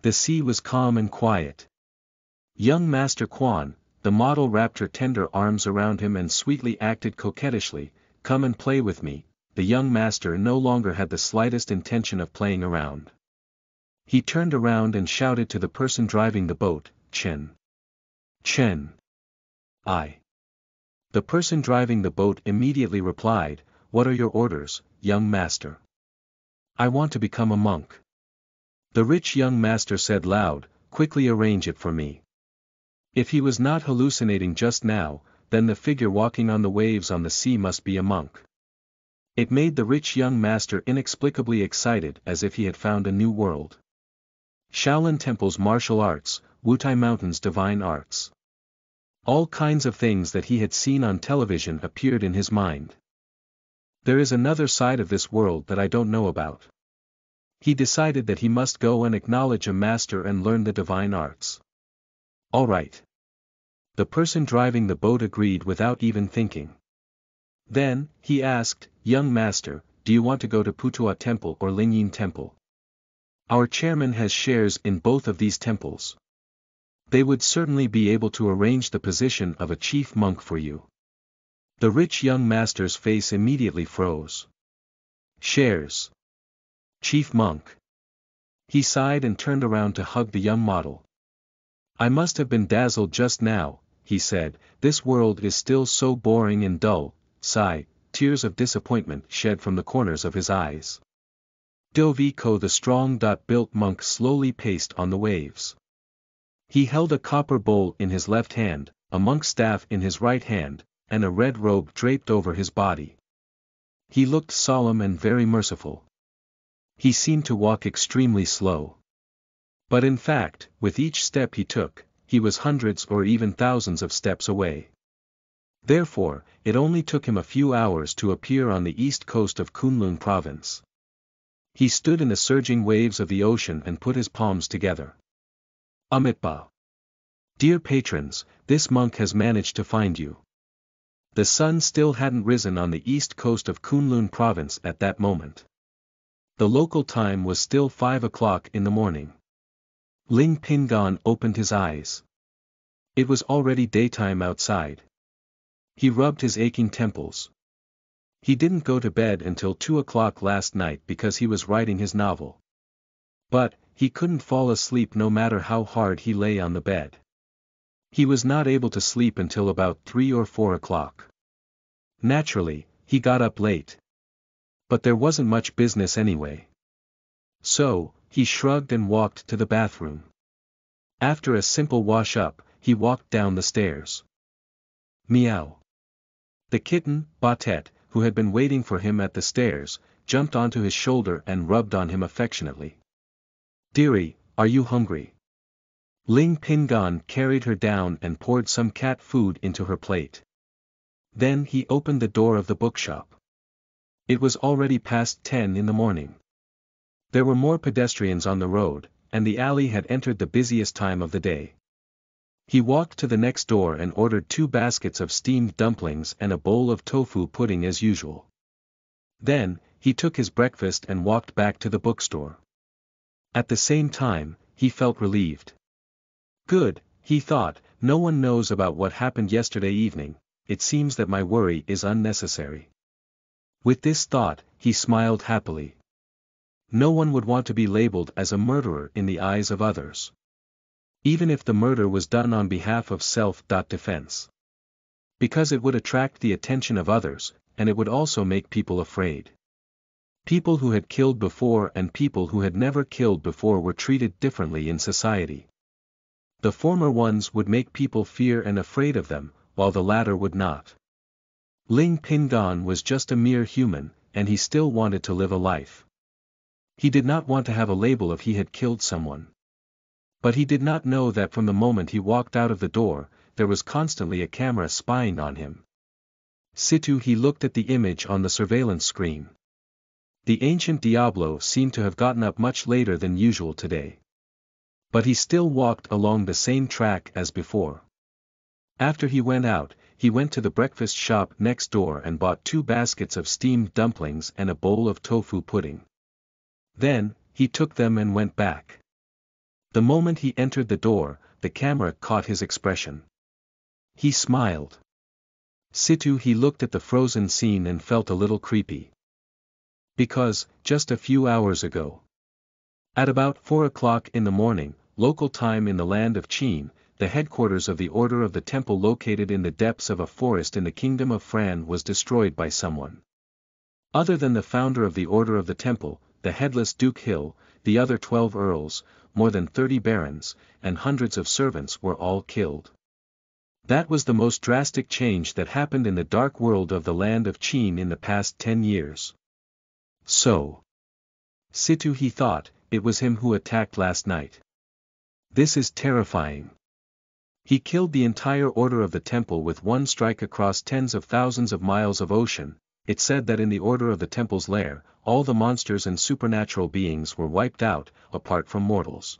The sea was calm and quiet. Young Master Quan, the model, wrapped her tender arms around him and sweetly acted coquettishly, "Come and play with me." The young master no longer had the slightest intention of playing around. He turned around and shouted to the person driving the boat, "Chen. Chen. I." The person driving the boat immediately replied, "What are your orders, young master?" "I want to become a monk." The rich young master said loud, "Quickly arrange it for me." If he was not hallucinating just now, then the figure walking on the waves on the sea must be a monk. It made the rich young master inexplicably excited, as if he had found a new world. Shaolin Temple's martial arts, Wutai Mountain's divine arts. All kinds of things that he had seen on television appeared in his mind. There is another side of this world that I don't know about. He decided that he must go and acknowledge a master and learn the divine arts. All right. The person driving the boat agreed without even thinking. Then, he asked, "Young master, do you want to go to Putua Temple or Lingyin Temple? Our chairman has shares in both of these temples. They would certainly be able to arrange the position of a chief monk for you." The rich young master's face immediately froze. Shares. Chief monk. He sighed and turned around to hug the young model. "I must have been dazzled just now," he said, "this world is still so boring and dull." Sigh, tears of disappointment shed from the corners of his eyes. Dovico, the strong-built monk, slowly paced on the waves. He held a copper bowl in his left hand, a monk's staff in his right hand, and a red robe draped over his body. He looked solemn and very merciful. He seemed to walk extremely slow. But in fact, with each step he took, he was hundreds or even thousands of steps away. Therefore, it only took him a few hours to appear on the east coast of Kunlun province. He stood in the surging waves of the ocean and put his palms together. Amitabha. Dear patrons, this monk has managed to find you. The sun still hadn't risen on the east coast of Kunlun province at that moment. The local time was still 5 o'clock in the morning. Ling Pingan opened his eyes. It was already daytime outside. He rubbed his aching temples. He didn't go to bed until 2 o'clock last night because he was writing his novel. But, he couldn't fall asleep no matter how hard he lay on the bed. He was not able to sleep until about 3 or 4 o'clock. Naturally, he got up late. But there wasn't much business anyway. So, he shrugged and walked to the bathroom. After a simple wash-up, he walked down the stairs. Meow. The kitten, Batet, who had been waiting for him at the stairs, jumped onto his shoulder and rubbed on him affectionately. "Dearie, are you hungry?" Ling Pingan carried her down and poured some cat food into her plate. Then he opened the door of the bookshop. It was already past 10 in the morning. There were more pedestrians on the road, and the alley had entered the busiest time of the day. He walked to the next door and ordered 2 baskets of steamed dumplings and a bowl of tofu pudding as usual. Then, he took his breakfast and walked back to the bookstore. At the same time, he felt relieved. Good, he thought, no one knows about what happened yesterday evening, it seems that my worry is unnecessary. With this thought, he smiled happily. No one would want to be labeled as a murderer in the eyes of others. Even if the murder was done on behalf of self-defense. Because it would attract the attention of others, and it would also make people afraid. People who had killed before and people who had never killed before were treated differently in society. The former ones would make people fear and afraid of them, while the latter would not. Ling Pingan was just a mere human, and he still wanted to live a life. He did not want to have a label if he had killed someone. But he did not know that from the moment he walked out of the door, there was constantly a camera spying on him. Situ, he looked at the image on the surveillance screen. The ancient Diablo seemed to have gotten up much later than usual today. But he still walked along the same track as before. After he went out, he went to the breakfast shop next door and bought 2 baskets of steamed dumplings and a bowl of tofu pudding. Then, he took them and went back. The moment he entered the door, the camera caught his expression. He smiled. Situ he looked at the frozen scene and felt a little creepy. Because, just a few hours ago, at about 4 o'clock in the morning, local time in the land of Qin, the headquarters of the Order of the Temple located in the depths of a forest in the Kingdom of Fran was destroyed by someone. Other than the founder of the Order of the Temple, the headless Duke Hill, the other 12 earls, more than 30 barons, and hundreds of servants were all killed. That was the most drastic change that happened in the dark world of the land of Qin in the past 10 years. So, Situ he thought, it was him who attacked last night. This is terrifying. He killed the entire Order of the Temple with one strike across tens of thousands of miles of ocean. It said that in the Order of the Temple's lair, all the monsters and supernatural beings were wiped out, apart from mortals.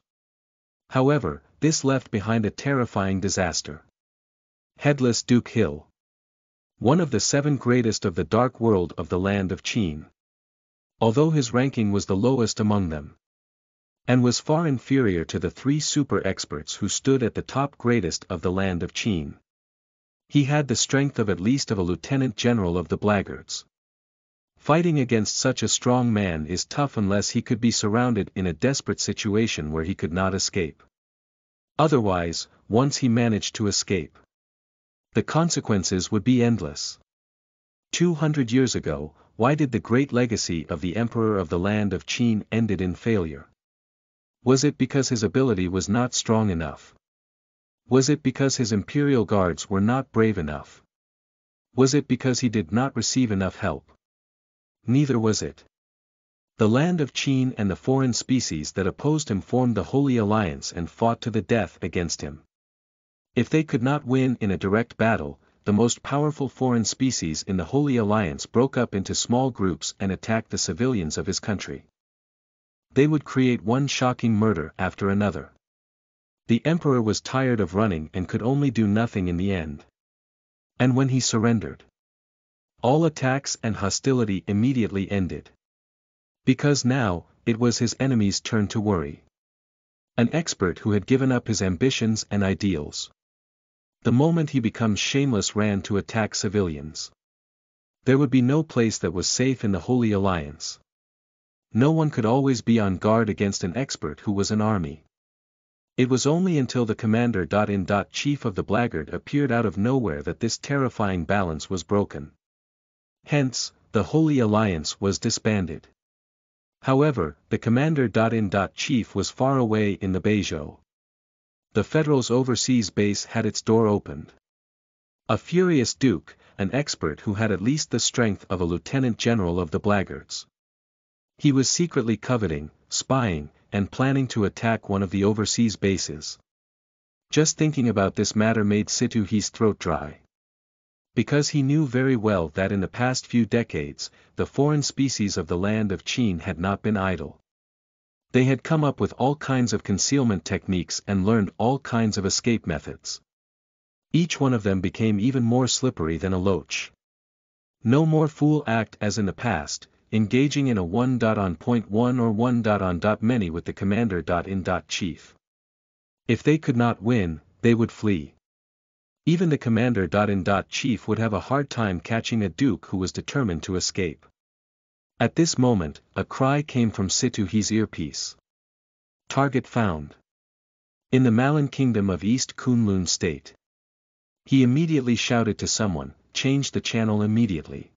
However, this left behind a terrifying disaster. Headless Duke Hill. One of the 7 greatest of the dark world of the land of Qin. Although his ranking was the lowest among them, and was far inferior to the 3 super experts who stood at the top greatest of the land of Qin. He had the strength of at least of a lieutenant general of the blackguards. Fighting against such a strong man is tough unless he could be surrounded in a desperate situation where he could not escape. Otherwise, once he managed to escape, the consequences would be endless. 200 years ago, why did the great legacy of the Emperor of the land of Qin ended in failure? Was it because his ability was not strong enough? Was it because his imperial guards were not brave enough? Was it because he did not receive enough help? Neither was it. The land of Qin and the foreign species that opposed him formed the Holy Alliance and fought to the death against him. If they could not win in a direct battle, the most powerful foreign species in the Holy Alliance broke up into small groups and attacked the civilians of his country. They would create one shocking murder after another. The emperor was tired of running and could only do nothing in the end. And when he surrendered, all attacks and hostility immediately ended. Because now, it was his enemy's turn to worry. An expert who had given up his ambitions and ideals. The moment he becomes shameless ran to attack civilians. There would be no place that was safe in the Holy Alliance. No one could always be on guard against an expert who was an army. It was only until the commander-in-chief of the blackguard appeared out of nowhere that this terrifying balance was broken. Hence, the Holy Alliance was disbanded. However, the commander-in-chief was far away in the Beizhou. The Federal's overseas base had its door opened. A furious duke, an expert who had at least the strength of a lieutenant general of the blackguards. He was secretly coveting, spying, and planning to attack one of the overseas bases. Just thinking about this matter made Situ He's throat dry. Because he knew very well that in the past few decades, the foreign species of the land of Qin had not been idle. They had come up with all kinds of concealment techniques and learned all kinds of escape methods. Each one of them became even more slippery than a loach. No more fool act as in the past, engaging in a 1.on.1 or 1.on.many with the commander-in-chief. If they could not win, they would flee. Even the commander-in-chief would have a hard time catching a duke who was determined to escape. At this moment, a cry came from Situ He's earpiece. Target found. In the Malin Kingdom of East Kunlun State. He immediately shouted to someone, change the channel immediately.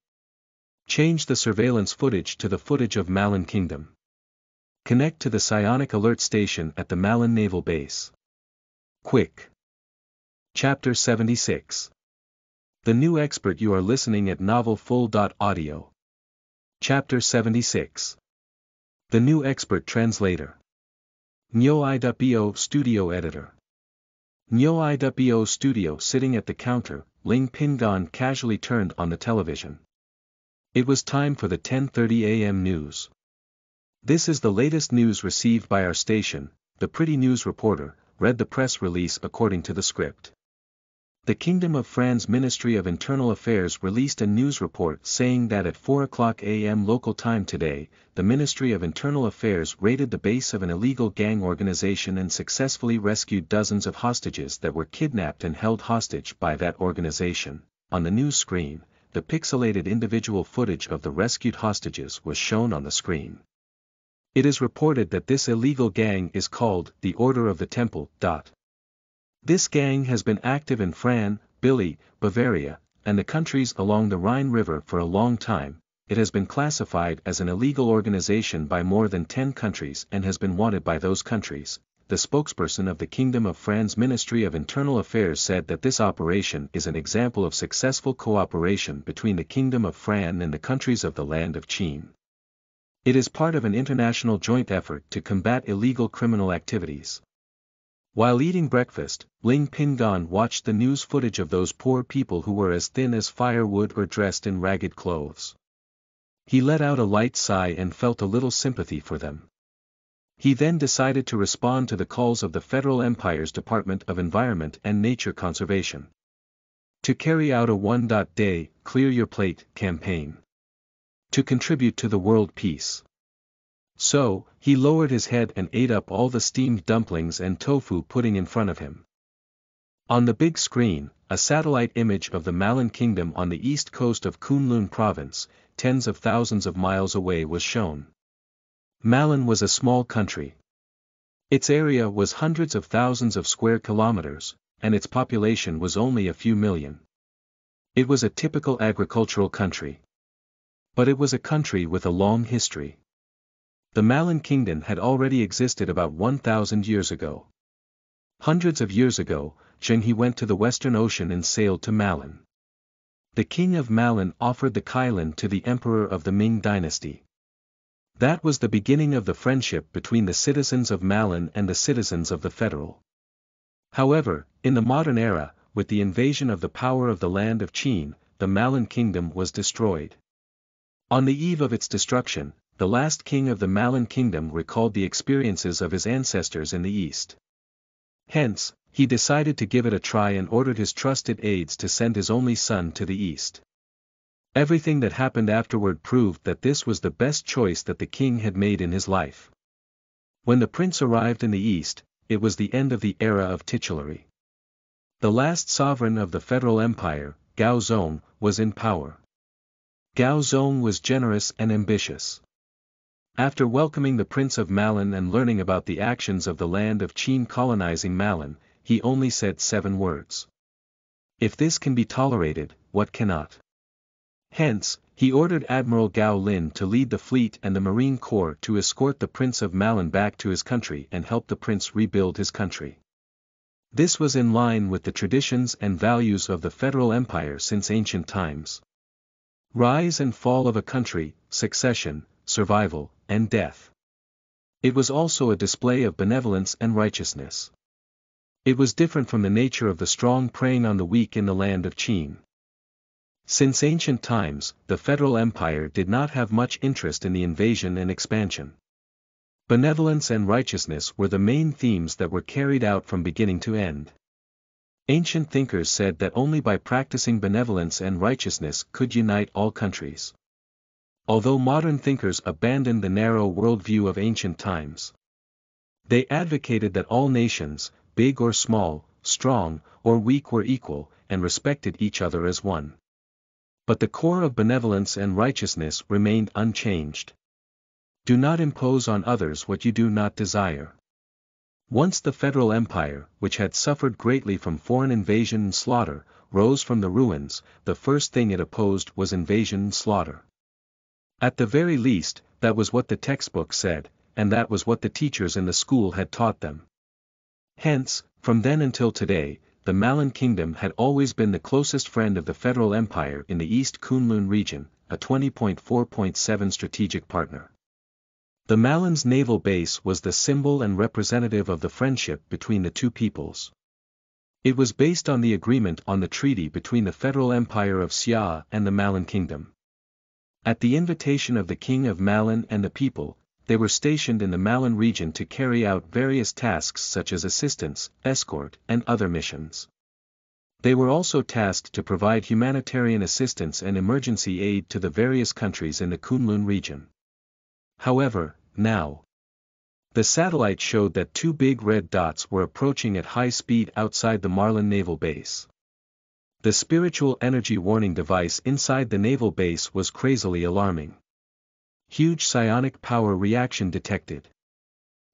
Change the surveillance footage to the footage of Malin Kingdom. Connect to the psionic alert station at the Malin Naval Base. Quick. Chapter 76. The new expert. You are listening at novelfull.audio. Chapter 76. The new expert translator. Nyo-i.bo studio editor. Nyo-i.bo studio. Sitting at the counter, Ling Pingan casually turned on the television. It was time for the 10:30 a.m. news. This is the latest news received by our station. The pretty news reporter read the press release according to the script. The Kingdom of Fran's Ministry of Internal Affairs released a news report saying that at 4:00 a.m. local time today, the Ministry of Internal Affairs raided the base of an illegal gang organization and successfully rescued dozens of hostages that were kidnapped and held hostage by that organization. On the news screen, the pixelated individual footage of the rescued hostages was shown on the screen. It is reported that this illegal gang is called the Order of the Temple. This gang has been active in Fran, Billy, Bavaria, and the countries along the Rhine River for a long time. It has been classified as an illegal organization by more than 10 countries and has been wanted by those countries. The spokesperson of the Kingdom of Fran's Ministry of Internal Affairs said that this operation is an example of successful cooperation between the Kingdom of Fran and the countries of the land of Qin. It is part of an international joint effort to combat illegal criminal activities. While eating breakfast, Ling Pingan watched the news footage of those poor people who were as thin as firewood or dressed in ragged clothes. He let out a light sigh and felt a little sympathy for them. He then decided to respond to the calls of the Federal Empire's Department of Environment and Nature Conservation to carry out a one-day, clear your plate campaign to contribute to the world peace. So, he lowered his head and ate up all the steamed dumplings and tofu pudding in front of him. On the big screen, a satellite image of the Malin Kingdom on the east coast of Kunlun Province, tens of thousands of miles away, was shown. Malin was a small country. Its area was hundreds of thousands of square kilometers, and its population was only a few million. It was a typical agricultural country. But it was a country with a long history. The Malin Kingdom had already existed about 1,000 years ago. Hundreds of years ago, Zheng He went to the Western Ocean and sailed to Malin. The king of Malin offered the Kailan to the emperor of the Ming dynasty. That was the beginning of the friendship between the citizens of Malin and the citizens of the Federal. However, in the modern era, with the invasion of the power of the land of Qin, the Malin Kingdom was destroyed. On the eve of its destruction, the last king of the Malin Kingdom recalled the experiences of his ancestors in the East. Hence, he decided to give it a try and ordered his trusted aides to send his only son to the East. Everything that happened afterward proved that this was the best choice that the king had made in his life. When the prince arrived in the East, it was the end of the era of titulary. The last sovereign of the Federal Empire, Gao Zong, was in power. Gao Zong was generous and ambitious. After welcoming the Prince of Malin and learning about the actions of the land of Qin colonizing Malin, he only said 7 words. If this can be tolerated, what cannot? Hence, he ordered Admiral Gao Lin to lead the fleet and the Marine Corps to escort the Prince of Malin back to his country and help the prince rebuild his country. This was in line with the traditions and values of the Federal Empire since ancient times. Rise and fall of a country, succession, survival, and death. It was also a display of benevolence and righteousness. It was different from the nature of the strong preying on the weak in the land of Qin. Since ancient times, the Federal Empire did not have much interest in the invasion and expansion. Benevolence and righteousness were the main themes that were carried out from beginning to end. Ancient thinkers said that only by practicing benevolence and righteousness could unite all countries. Although modern thinkers abandoned the narrow worldview of ancient times, they advocated that all nations, big or small, strong or weak, were equal, and respected each other as one. But the core of benevolence and righteousness remained unchanged. Do not impose on others what you do not desire. Once the Federal Empire, which had suffered greatly from foreign invasion and slaughter, rose from the ruins, the first thing it opposed was invasion and slaughter. At the very least, that was what the textbook said, and that was what the teachers in the school had taught them. Hence, from then until today, the Malin Kingdom had always been the closest friend of the Federal Empire in the East Kunlun region, a 20.4.7 strategic partner. The Malin's naval base was the symbol and representative of the friendship between the two peoples. It was based on the agreement on the treaty between the Federal Empire of Xia and the Malin Kingdom. At the invitation of the King of Malin and the people, they were stationed in the Malin region to carry out various tasks such as assistance, escort, and other missions. They were also tasked to provide humanitarian assistance and emergency aid to the various countries in the Kunlun region. However, now, the satellite showed that two big red dots were approaching at high speed outside the Marlin Naval Base. The spiritual energy warning device inside the naval base was crazily alarming. Huge psionic power reaction detected.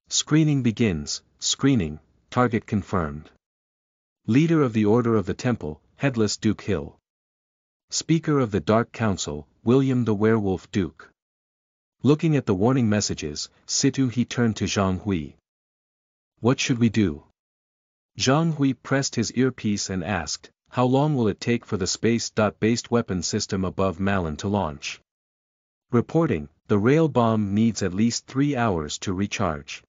Screening begins. Screening, target confirmed. Leader of the Order of the Temple, Headless Duke Hill. Speaker of the Dark Council, William the Werewolf Duke. Looking at the warning messages, Situ he turned to Zhang Hui. What should we do? Zhang Hui pressed his earpiece and asked, how long will it take for the space-based weapon system above Malin to launch? Reporting, the rail bomb needs at least 3 hours to recharge.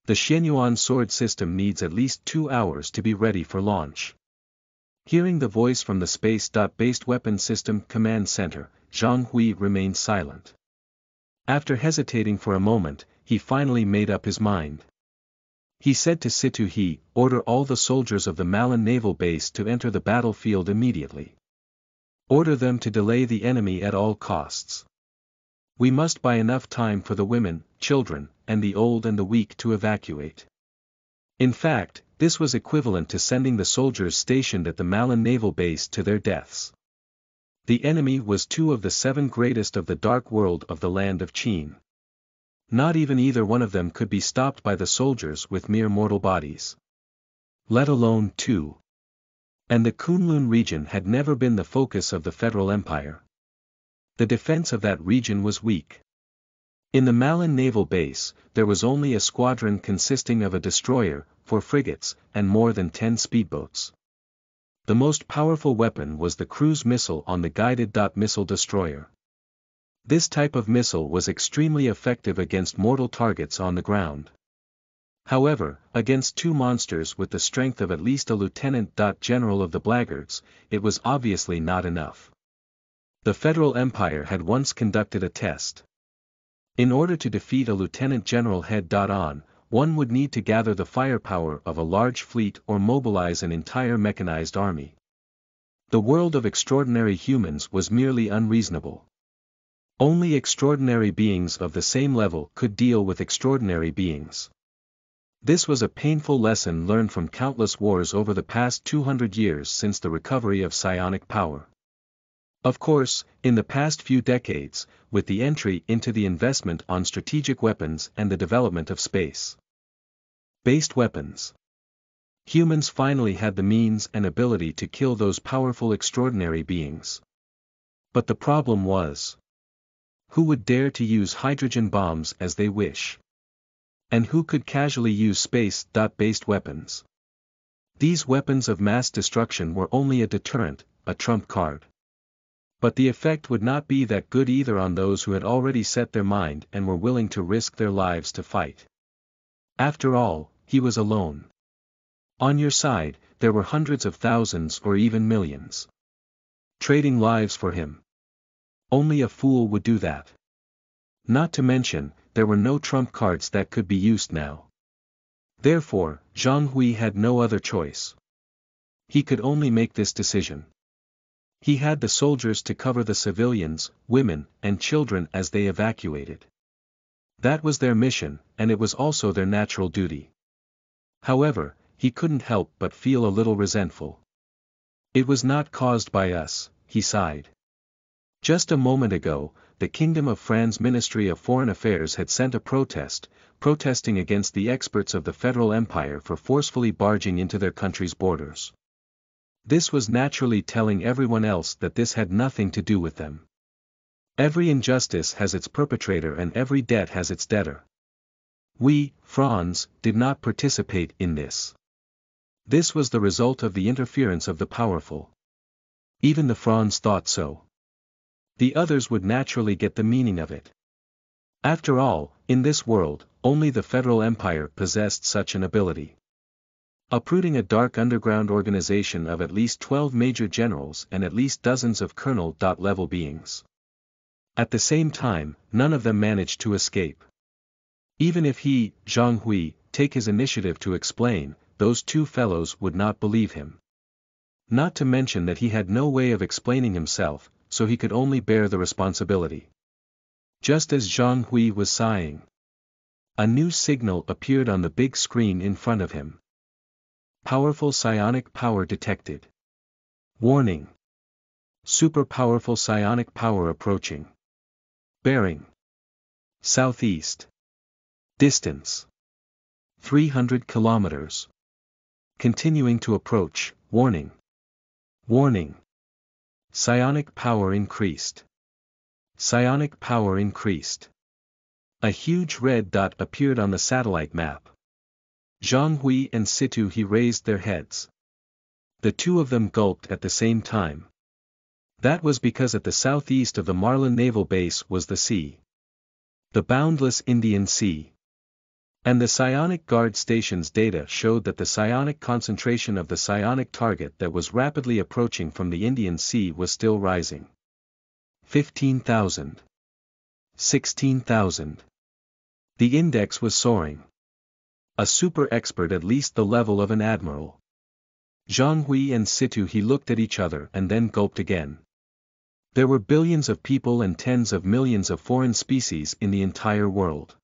The Xianyuan sword system needs at least 2 hours to be ready for launch. Hearing the voice from the space-based weapon system command center, Zhang Hui remained silent. After hesitating for a moment, he finally made up his mind. He said to Situ He, order all the soldiers of the Malin Naval Base to enter the battlefield immediately. Order them to delay the enemy at all costs. We must buy enough time for the women, children, and the old and the weak to evacuate. In fact, this was equivalent to sending the soldiers stationed at the Malin Naval Base to their deaths. The enemy was 2 of the 7 greatest of the dark world of the land of Qin. Not even either one of them could be stopped by the soldiers with mere mortal bodies. Let alone 2. And the Kunlun region had never been the focus of the Federal Empire. The defense of that region was weak. In the Malin Naval Base, there was only a squadron consisting of a destroyer, 4 frigates, and more than 10 speedboats. The most powerful weapon was the cruise missile on the guided missile destroyer. This type of missile was extremely effective against mortal targets on the ground. However, against 2 monsters with the strength of at least a lieutenant general of the blackguards, it was obviously not enough. The Federal Empire had once conducted a test. In order to defeat a lieutenant general head-on, one would need to gather the firepower of a large fleet or mobilize an entire mechanized army. The world of extraordinary humans was merely unreasonable. Only extraordinary beings of the same level could deal with extraordinary beings. This was a painful lesson learned from countless wars over the past 200 years since the recovery of psionic power. Of course, in the past few decades, with the entry into the investment on strategic weapons and the development of space-based weapons, humans finally had the means and ability to kill those powerful extraordinary beings. But the problem was, who would dare to use hydrogen bombs as they wish? And who could casually use space-based weapons? These weapons of mass destruction were only a deterrent, a trump card. But the effect would not be that good either on those who had already set their mind and were willing to risk their lives to fight. After all, he was alone. On your side, there were hundreds of thousands or even millions. Trading lives for him. Only a fool would do that. Not to mention, there were no trump cards that could be used now. Therefore, Zhang Hui had no other choice. He could only make this decision. He had the soldiers to cover the civilians, women, and children as they evacuated. That was their mission, and it was also their natural duty. However, he couldn't help but feel a little resentful. It was not caused by us, he sighed. Just a moment ago, the Kingdom of Fran's Ministry of Foreign Affairs had sent a protesting against the experts of the Federal Empire for forcefully barging into their country's borders. This was naturally telling everyone else that this had nothing to do with them. Every injustice has its perpetrator and every debt has its debtor. We, Franz, did not participate in this. This was the result of the interference of the powerful. Even the Franz thought so. The others would naturally get the meaning of it. After all, in this world, only the Federal Empire possessed such an ability. Uprooting a dark underground organization of at least 12 major generals and at least dozens of colonel-level beings. At the same time, none of them managed to escape. Even if he, Zhang Hui, take his initiative to explain, those 2 fellows would not believe him. Not to mention that he had no way of explaining himself, so he could only bear the responsibility. Just as Zhang Hui was sighing, a new signal appeared on the big screen in front of him. Powerful psionic power detected. Warning. Super powerful psionic power approaching. Bearing. Southeast. Distance. 300 kilometers. Continuing to approach, warning. Warning. Psionic power increased. Psionic power increased. A huge red dot appeared on the satellite map. Zhang Hui and Situ He raised their heads. The two of them gulped at the same time. That was because at the southeast of the Marlin Naval Base was the sea. The boundless Indian Sea. And the psionic guard station's data showed that the psionic concentration of the psionic target that was rapidly approaching from the Indian Sea was still rising. 15,000. 16,000. The index was soaring. A super expert at least the level of an admiral. Zhang Hui and Situ He looked at each other and then gulped again. There were billions of people and tens of millions of foreign species in the entire world.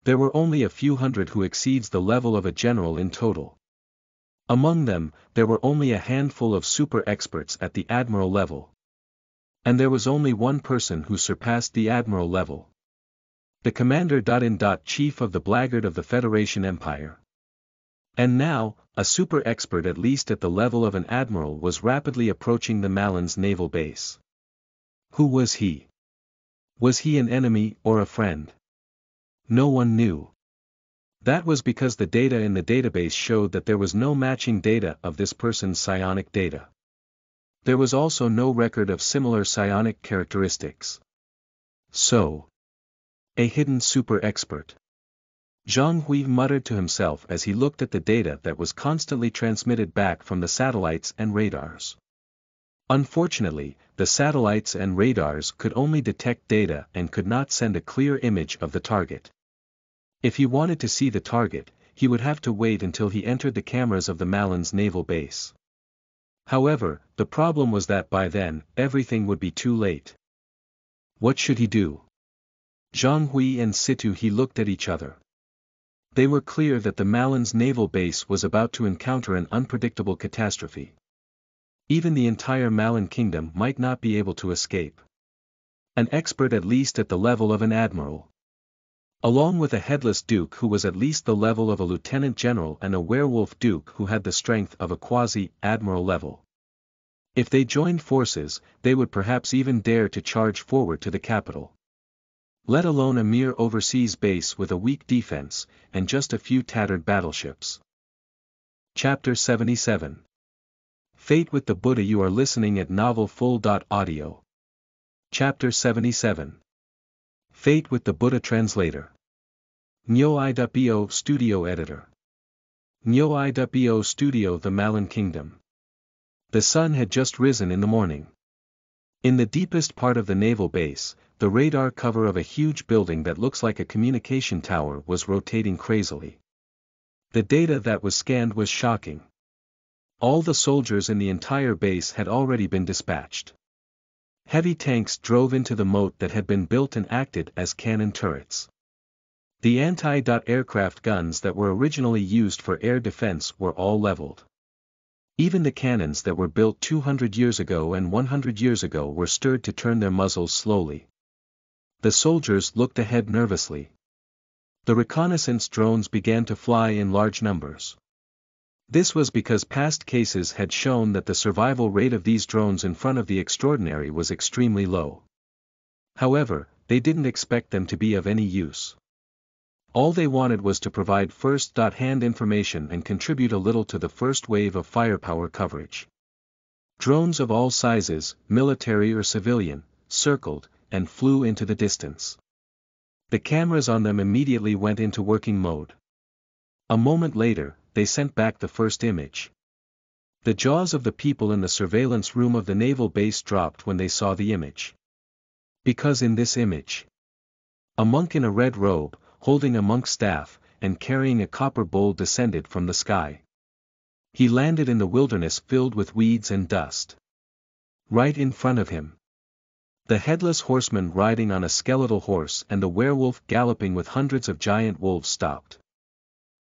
There were only a few hundred who exceeds the level of a general in total. Among them, there were only a handful of super experts at the admiral level. And there was only one person who surpassed the admiral level. The commander-in-chief of the blackguard of the Federation Empire. And now, a super expert at least at the level of an admiral was rapidly approaching the Malins naval base. Who was he? Was he an enemy or a friend? No one knew. That was because the data in the database showed that there was no matching data of this person's psionic data. There was also no record of similar psionic characteristics. So, a hidden super expert. Zhang Hui muttered to himself as he looked at the data that was constantly transmitted back from the satellites and radars. Unfortunately, the satellites and radars could only detect data and could not send a clear image of the target. If he wanted to see the target, he would have to wait until he entered the cameras of the Malins naval base. However, the problem was that by then, everything would be too late. What should he do? Zhang Hui and Situ He looked at each other. They were clear that the Malins naval base was about to encounter an unpredictable catastrophe. Even the entire Malin kingdom might not be able to escape. An expert at least at the level of an admiral. Along with a headless duke who was at least the level of a lieutenant general and a werewolf duke who had the strength of a quasi-admiral level. If they joined forces, they would perhaps even dare to charge forward to the capital. Let alone a mere overseas base with a weak defense, and just a few tattered battleships. Chapter 77. Fate with the Buddha. You are listening at novelfull.audio. Chapter 77. Fate with the Buddha. Translator. Nyo-i.bo Studio Editor. Nyo-i.bo Studio. The Malin Kingdom. The sun had just risen in the morning. In the deepest part of the naval base, the radar cover of a huge building that looks like a communication tower was rotating crazily. The data that was scanned was shocking. All the soldiers in the entire base had already been dispatched. Heavy tanks drove into the moat that had been built and acted as cannon turrets. The anti-aircraft guns that were originally used for air defense were all leveled. Even the cannons that were built 200 years ago and 100 years ago were stirred to turn their muzzles slowly. The soldiers looked ahead nervously. The reconnaissance drones began to fly in large numbers. This was because past cases had shown that the survival rate of these drones in front of the extraordinary was extremely low. However, they didn't expect them to be of any use. All they wanted was to provide first-hand information and contribute a little to the first wave of firepower coverage. Drones of all sizes, military or civilian, circled, and flew into the distance. The cameras on them immediately went into working mode. A moment later, they sent back the first image. The jaws of the people in the surveillance room of the naval base dropped when they saw the image. Because in this image, a monk in a red robe, holding a monk's staff, and carrying a copper bowl descended from the sky. He landed in the wilderness filled with weeds and dust. Right in front of him, the headless horseman riding on a skeletal horse and the werewolf galloping with hundreds of giant wolves stopped.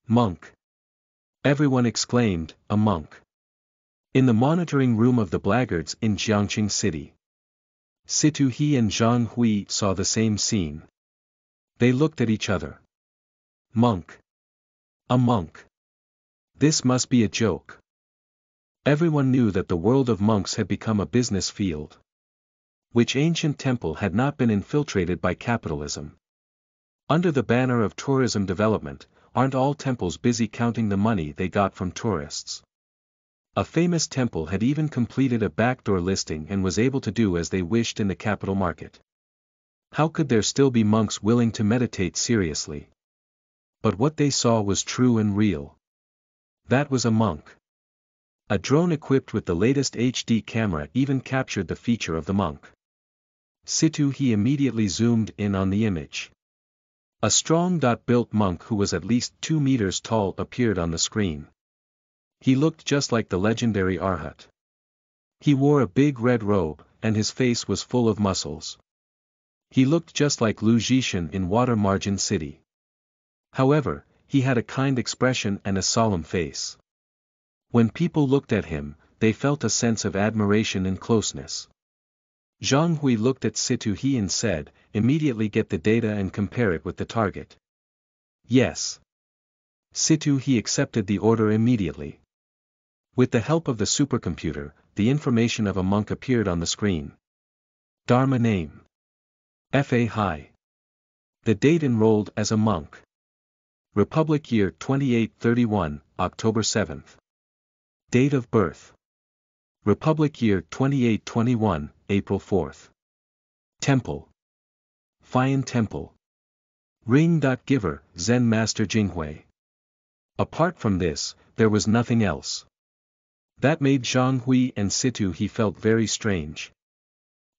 Monk! Everyone exclaimed, a monk! In the monitoring room of the blackguards in Jiangqing City, Situ He and Zhang Hui saw the same scene. They looked at each other. Monk! A monk! This must be a joke. Everyone knew that the world of monks had become a business field. Which ancient temple had not been infiltrated by capitalism? Under the banner of tourism development, aren't all temples busy counting the money they got from tourists? A famous temple had even completed a backdoor listing and was able to do as they wished in the capital market. How could there still be monks willing to meditate seriously? But what they saw was true and real. That was a monk. A drone equipped with the latest HD camera even captured the feature of the monk. Situ He immediately zoomed in on the image. A strong-built monk who was at least 2 meters tall appeared on the screen. He looked just like the legendary Arhat. He wore a big red robe, and his face was full of muscles. He looked just like Lu Zhishan in Water Margin City. However, he had a kind expression and a solemn face. When people looked at him, they felt a sense of admiration and closeness. Zhang Hui looked at Situ He and said, immediately get the data and compare it with the target. Yes. Situ He accepted the order immediately. With the help of the supercomputer, the information of a monk appeared on the screen. Dharma name. Fa Hai. The date enrolled as a monk. Republic year 2831, October 7th. Date of birth. Republic year 2821, April 4th. Temple. Fayan Temple. Ring. Giver, Zen Master Jinghui. Apart from this, there was nothing else. That made Zhang Hui and Situ He felt very strange.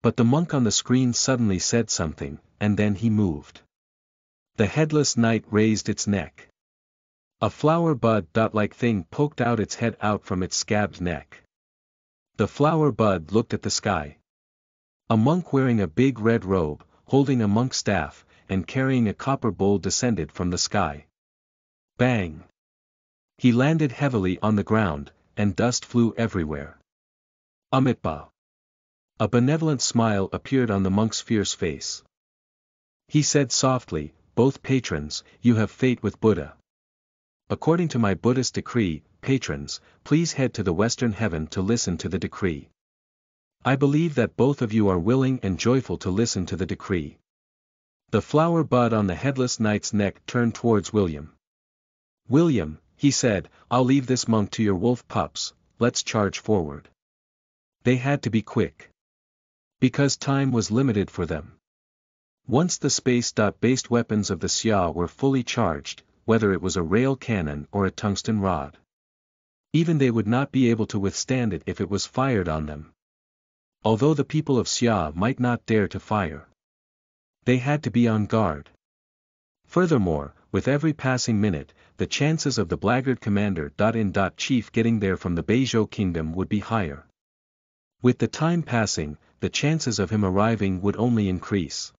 But the monk on the screen suddenly said something, and then he moved. The headless knight raised its neck. A flower bud-like thing poked out its head out from its scabbed neck. The flower bud looked at the sky. A monk wearing a big red robe, holding a monk's staff, and carrying a copper bowl descended from the sky. Bang! He landed heavily on the ground, and dust flew everywhere. Amitabha. A benevolent smile appeared on the monk's fierce face. He said softly, both patrons, you have fate with Buddha. According to my Buddhist decree, patrons, please head to the Western Heaven to listen to the decree. I believe that both of you are willing and joyful to listen to the decree. The flower bud on the headless knight's neck turned towards William. William, he said, I'll leave this monk to your wolf pups, let's charge forward. They had to be quick. Because time was limited for them. Once the space-based weapons of the Xia were fully charged, whether it was a rail cannon or a tungsten rod, even they would not be able to withstand it if it was fired on them. Although the people of Xia might not dare to fire, they had to be on guard. Furthermore, with every passing minute, the chances of the blackguard commander-in-chief getting there from the Beizhou kingdom would be higher. With the time passing, the chances of him arriving would only increase.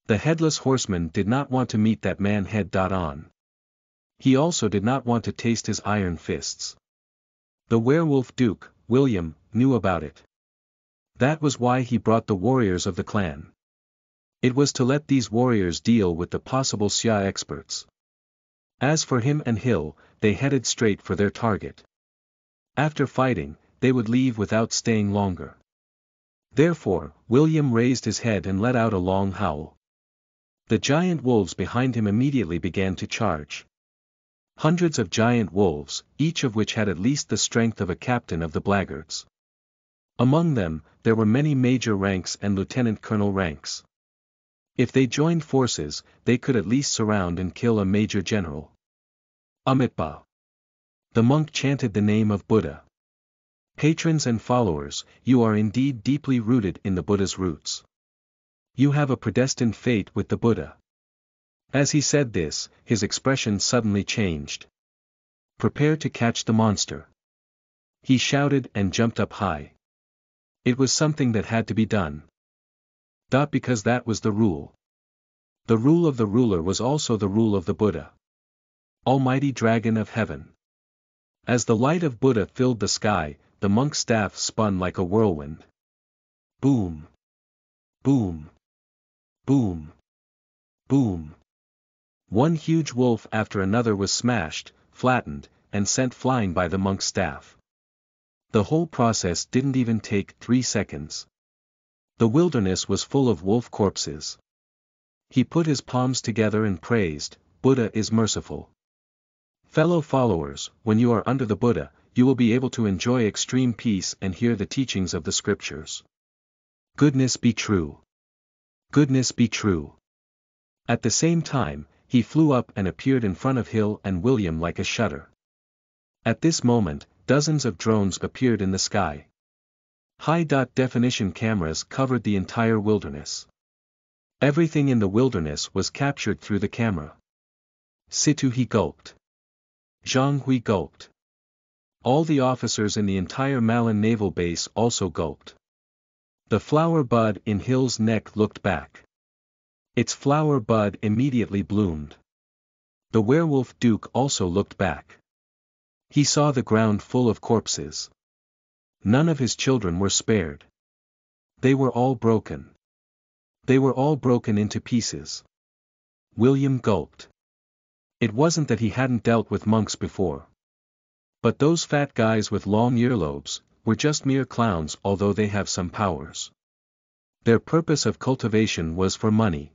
The headless horseman did not want to meet that man head-on. He also did not want to taste his iron fists. The werewolf duke, William, knew about it. That was why he brought the warriors of the clan. It was to let these warriors deal with the possible Xia experts. As for him and Hill, they headed straight for their target. After fighting, they would leave without staying longer. Therefore, William raised his head and let out a long howl. The giant wolves behind him immediately began to charge. Hundreds of giant wolves, each of which had at least the strength of a captain of the blackguards. Among them, there were many major ranks and lieutenant colonel ranks. If they joined forces, they could at least surround and kill a major general. Amitabha. The monk chanted the name of Buddha. Patrons and followers, you are indeed deeply rooted in the Buddha's roots. You have a predestined fate with the Buddha. As he said this, his expression suddenly changed. Prepare to catch the monster. He shouted and jumped up high. It was something that had to be done. Because that was the rule. The rule of the ruler was also the rule of the Buddha. Almighty Dragon of Heaven. As the light of Buddha filled the sky, the monk's staff spun like a whirlwind. Boom! Boom! Boom! Boom! One huge wolf after another was smashed, flattened, and sent flying by the monk's staff. The whole process didn't even take 3 seconds. The wilderness was full of wolf corpses. He put his palms together and praised, "Buddha is merciful." Fellow followers, when you are under the Buddha, you will be able to enjoy extreme peace and hear the teachings of the scriptures. Goodness be true. Goodness be true. At the same time, he flew up and appeared in front of Hill and William like a shutter. At this moment, dozens of drones appeared in the sky. High-definition cameras covered the entire wilderness. Everything in the wilderness was captured through the camera. Situ he gulped. Zhang Hui gulped. All the officers in the entire Malin naval base also gulped. The flower bud in Hill's neck looked back. Its flower bud immediately bloomed. The werewolf Duke also looked back. He saw the ground full of corpses. None of his children were spared. They were all broken. They were all broken into pieces. William gulped. It wasn't that he hadn't dealt with monks before. But those fat guys with long earlobes were just mere clowns, although they have some powers. Their purpose of cultivation was for money.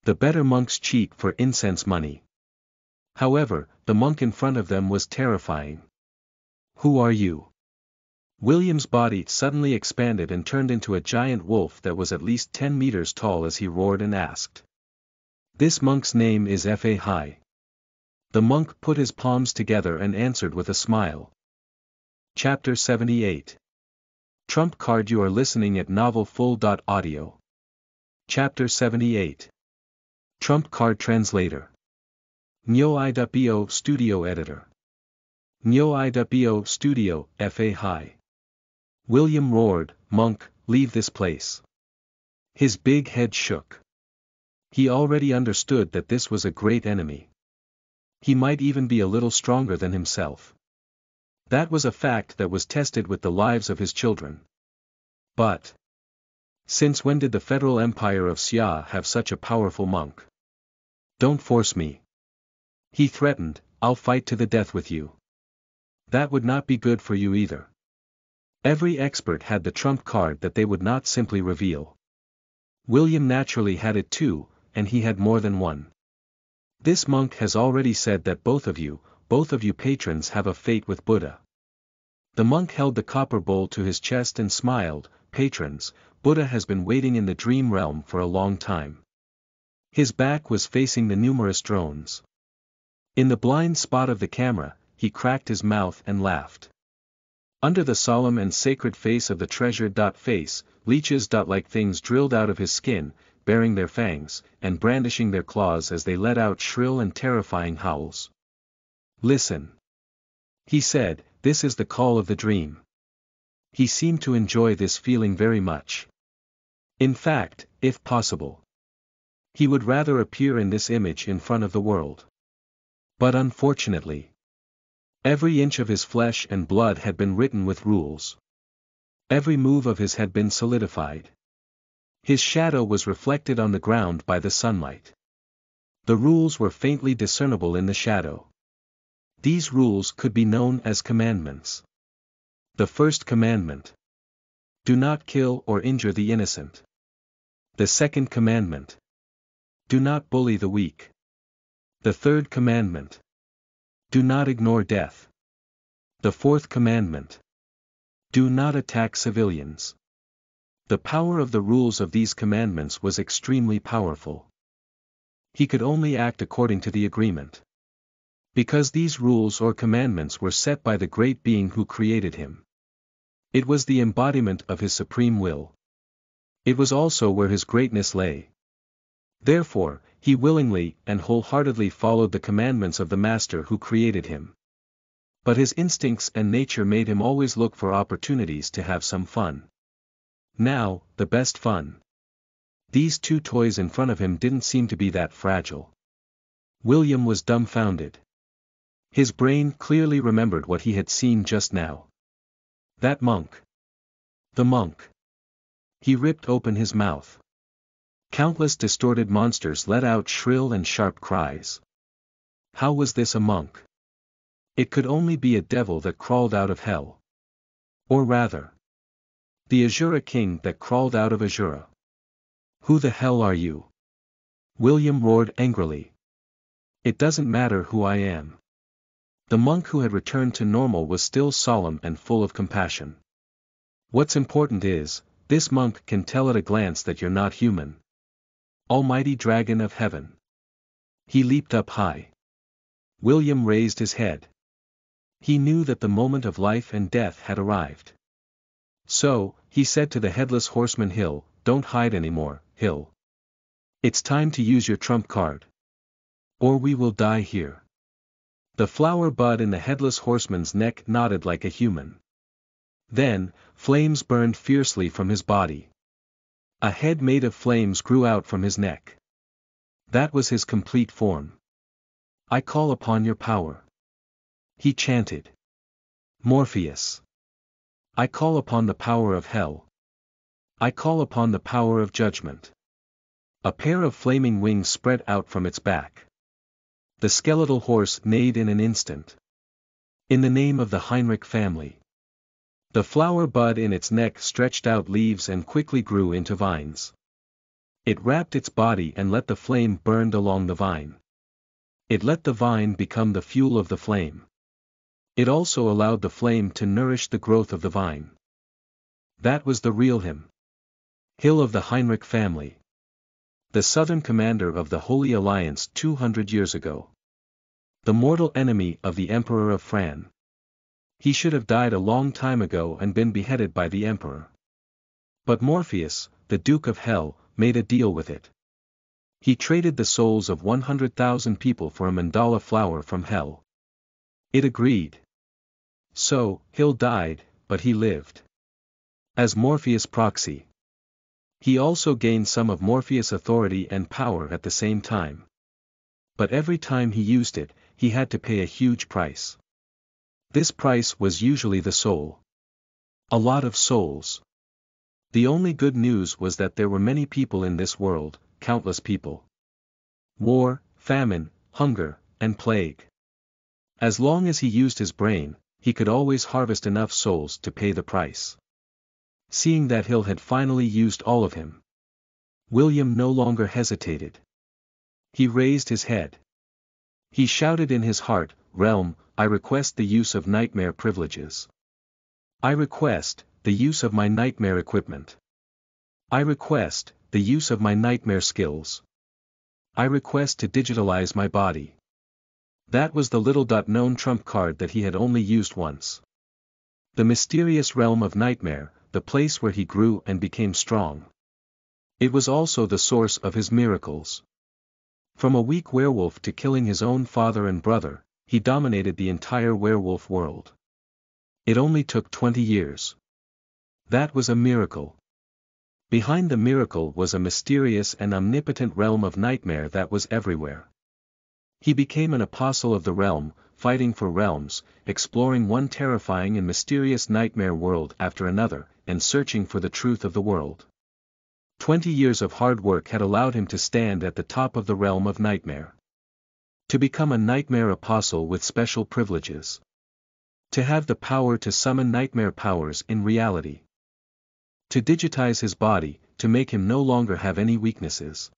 The better monks cheat for incense money. However, the monk in front of them was terrifying. Who are you? William's body suddenly expanded and turned into a giant wolf that was at least 10 meters tall as he roared and asked. This monk's name is Fa Hai. The monk put his palms together and answered with a smile. Chapter 78. Trump card. You are listening at novelfull.audio. Chapter 78. Trump card translator. Nyo I.bo studio editor. Nyo I.bo studio, Fa Hai. William roared, "Monk, leave this place." His big head shook. He already understood that this was a great enemy. He might even be a little stronger than himself. That was a fact that was tested with the lives of his children. But since when did the Federal Empire of Xia have such a powerful monk? Don't force me. He threatened, "I'll fight to the death with you." That would not be good for you either. Every expert had the trump card that they would not simply reveal. William naturally had it too, and he had more than one. This monk has already said that both of you patrons have a fate with Buddha. The monk held the copper bowl to his chest and smiled, "Patrons, Buddha has been waiting in the dream realm for a long time." His back was facing the numerous drones. In the blind spot of the camera, he cracked his mouth and laughed. Under the solemn and sacred face of the treasured face, leeches like things drilled out of his skin, baring their fangs, and brandishing their claws as they let out shrill and terrifying howls. "Listen," he said, "this is the call of the dream." He seemed to enjoy this feeling very much. In fact, if possible, he would rather appear in this image in front of the world. But unfortunately, every inch of his flesh and blood had been written with rules. Every move of his had been solidified. His shadow was reflected on the ground by the sunlight. The rules were faintly discernible in the shadow. These rules could be known as commandments. The first commandment: do not kill or injure the innocent. The second commandment: do not bully the weak. The third commandment: do not ignore death. The fourth commandment: do not attack civilians. The power of the rules of these commandments was extremely powerful. He could only act according to the agreement. Because these rules or commandments were set by the great being who created him. It was the embodiment of his supreme will. It was also where his greatness lay. Therefore, he willingly and wholeheartedly followed the commandments of the Master who created him. But his instincts and nature made him always look for opportunities to have some fun. Now, the best fun. These two toys in front of him didn't seem to be that fragile. William was dumbfounded. His brain clearly remembered what he had seen just now. That monk. The monk. He ripped open his mouth. Countless distorted monsters let out shrill and sharp cries. How was this a monk? It could only be a devil that crawled out of hell. Or rather, the Azura king that crawled out of Azura. Who the hell are you? William roared angrily. It doesn't matter who I am. The monk who had returned to normal was still solemn and full of compassion. What's important is, this monk can tell at a glance that you're not human. Almighty dragon of heaven. He leaped up high. William raised his head. He knew that the moment of life and death had arrived. So, he said to the headless horseman Hill, don't hide anymore, Hill. It's time to use your trump card. Or we will die here. The flower bud in the headless horseman's neck nodded like a human. Then, flames burned fiercely from his body. A head made of flames grew out from his neck. That was his complete form. I call upon your power. He chanted. Morpheus. I call upon the power of hell. I call upon the power of judgment. A pair of flaming wings spread out from its back. The skeletal horse neighed in an instant. In the name of the Heinrich family. The flower bud in its neck stretched out leaves and quickly grew into vines. It wrapped its body and let the flame burn along the vine. It let the vine become the fuel of the flame. It also allowed the flame to nourish the growth of the vine. That was the real him. Hill of the Heinrich family. The southern commander of the Holy Alliance 200 years ago. The mortal enemy of the Emperor of Fran. He should have died a long time ago and been beheaded by the Emperor. But Morpheus, the Duke of Hell, made a deal with it. He traded the souls of 100,000 people for a mandala flower from Hell. It agreed. So, Hill died, but he lived. As Morpheus' proxy. He also gained some of Morpheus' authority and power at the same time. But every time he used it, he had to pay a huge price. This price was usually the soul. A lot of souls. The only good news was that there were many people in this world, countless people. War, famine, hunger, and plague. As long as he used his brain, he could always harvest enough souls to pay the price. Seeing that Hill had finally used all of him, William no longer hesitated. He raised his head. He shouted in his heart, Realm, I request the use of nightmare privileges. I request the use of my nightmare equipment. I request the use of my nightmare skills. I request to digitalize my body. That was the little known trump card that he had only used once. The mysterious realm of nightmare, the place where he grew and became strong. It was also the source of his miracles. From a weak werewolf to killing his own father and brother, he dominated the entire werewolf world. It only took 20 years. That was a miracle. Behind the miracle was a mysterious and omnipotent realm of nightmare that was everywhere. He became an apostle of the realm, fighting for realms, exploring one terrifying and mysterious nightmare world after another, and searching for the truth of the world. 20 years of hard work had allowed him to stand at the top of the realm of nightmare. To become a nightmare apostle with special privileges. To have the power to summon nightmare powers in reality. To digitize his body, to make him no longer have any weaknesses.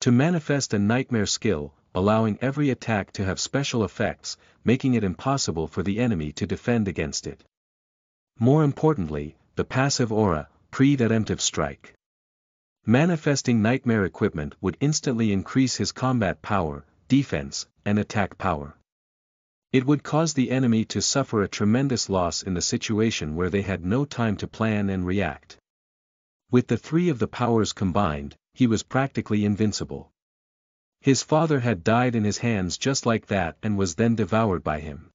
To manifest a nightmare skill, allowing every attack to have special effects, making it impossible for the enemy to defend against it. More importantly, the passive aura, preemptive strike. Manifesting nightmare equipment would instantly increase his combat power, defense, and attack power. It would cause the enemy to suffer a tremendous loss in the situation where they had no time to plan and react. With the three of the powers combined, he was practically invincible. His father had died in his hands just like that and was then devoured by him.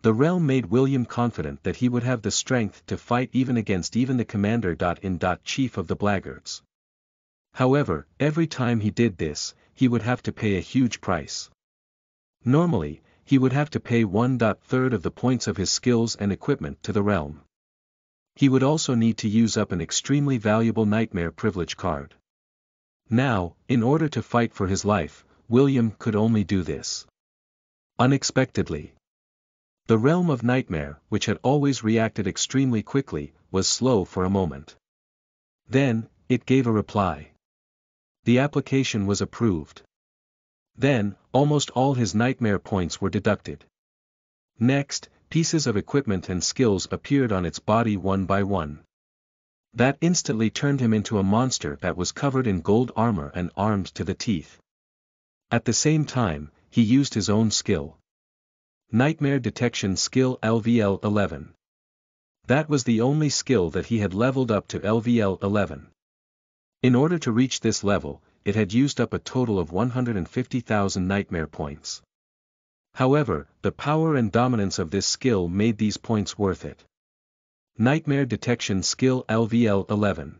The realm made William confident that he would have the strength to fight even against the commander-in-chief of the blackguards. However, every time he did this, he would have to pay a huge price. Normally, he would have to pay 1/3 of the points of his skills and equipment to the realm. He would also need to use up an extremely valuable nightmare privilege card. Now, in order to fight for his life, William could only do this. Unexpectedly, the realm of nightmare, which had always reacted extremely quickly, was slow for a moment. Then, it gave a reply. The application was approved. Then, almost all his nightmare points were deducted. Next, pieces of equipment and skills appeared on its body one by one. That instantly turned him into a monster that was covered in gold armor and armed to the teeth. At the same time, he used his own skill. Nightmare Detection Skill LVL 11. That was the only skill that he had leveled up to LVL 11. In order to reach this level, it had used up a total of 150,000 nightmare points. However, the power and dominance of this skill made these points worth it. Nightmare Detection Skill LVL 11.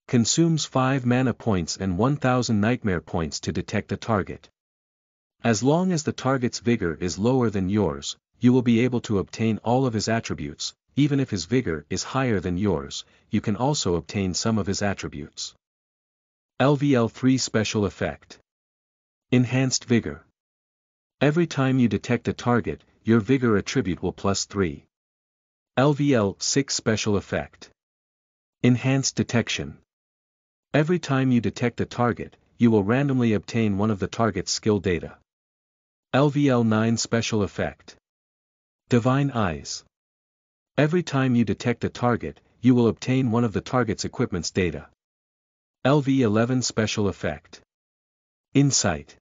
Consumes 5 mana points and 1000 nightmare points to detect a target. As long as the target's vigor is lower than yours, you will be able to obtain all of his attributes. Even if his vigor is higher than yours, you can also obtain some of his attributes. LVL 3 Special Effect. Enhanced Vigor. Every time you detect a target, your vigor attribute will +3. LVL 6 Special Effect. Enhanced Detection. Every time you detect a target, you will randomly obtain one of the target's skill data. LVL 9 Special Effect. Divine Eyes. Every time you detect a target, you will obtain one of the target's equipment's data. LV 11 Special Effect. Insight.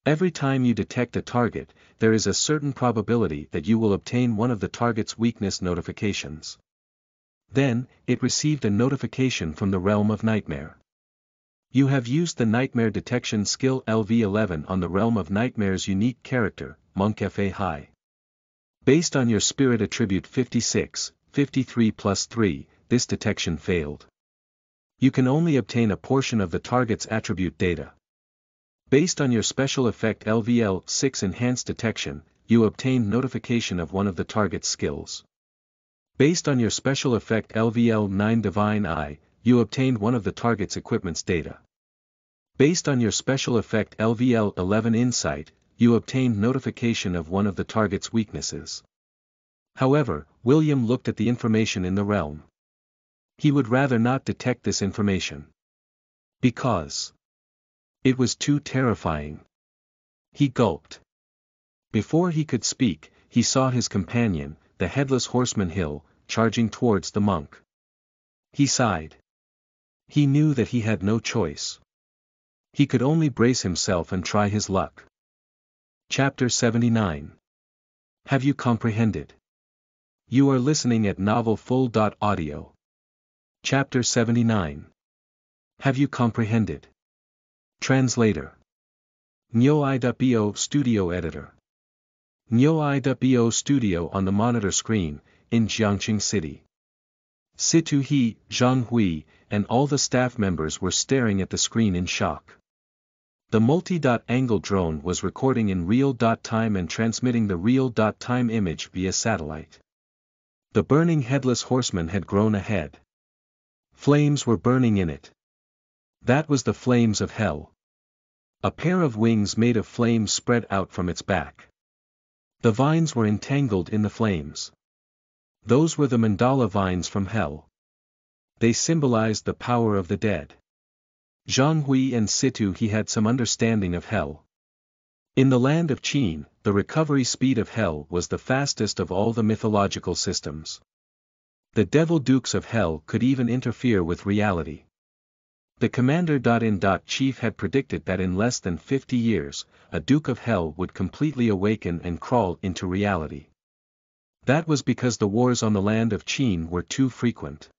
Every time you detect a target, there is a certain probability that you will obtain one of the target's weakness notifications. Then, it received a notification from the realm of nightmare. You have used the Nightmare Detection Skill LV11 on the Realm of Nightmare's unique character, Monk FA High. Based on your Spirit Attribute 56, 53 + 3, this detection failed. You can only obtain a portion of the target's attribute data. Based on your Special Effect LVL 6 Enhanced Detection, you obtained notification of one of the target's skills. Based on your Special Effect LVL 9 Divine Eye, you obtained one of the target's equipment's data. Based on your Special Effect LVL 11 Insight, you obtained notification of one of the target's weaknesses. However, William looked at the information in the realm. He would rather not detect this information. Because it was too terrifying. He gulped. Before he could speak, he saw his companion, the Headless Horseman Hill, charging towards the monk. He sighed. He knew that he had no choice. He could only brace himself and try his luck. Chapter 79. Have you comprehended? You are listening at novelfull.audio. Chapter 79. Have you comprehended? Translator. Nyo.bo Studio Editor. Nyo.bo Studio on the monitor screen, in Jiangqing City. Situ He, Zhang Hui, and all the staff members were staring at the screen in shock. The multi-angle drone was recording in real-time and transmitting the real-time image via satellite. The burning Headless Horseman had grown ahead. Flames were burning in it. That was the flames of hell. A pair of wings made of flames spread out from its back. The vines were entangled in the flames. Those were the mandala vines from hell. They symbolized the power of the dead. Zhang Hui and Situ He had some understanding of hell. In the land of Qin, the recovery speed of hell was the fastest of all the mythological systems. The devil dukes of hell could even interfere with reality. The commander-in-chief had predicted that in less than 50 years, a duke of hell would completely awaken and crawl into reality. That was because the wars on the land of Qin were too frequent.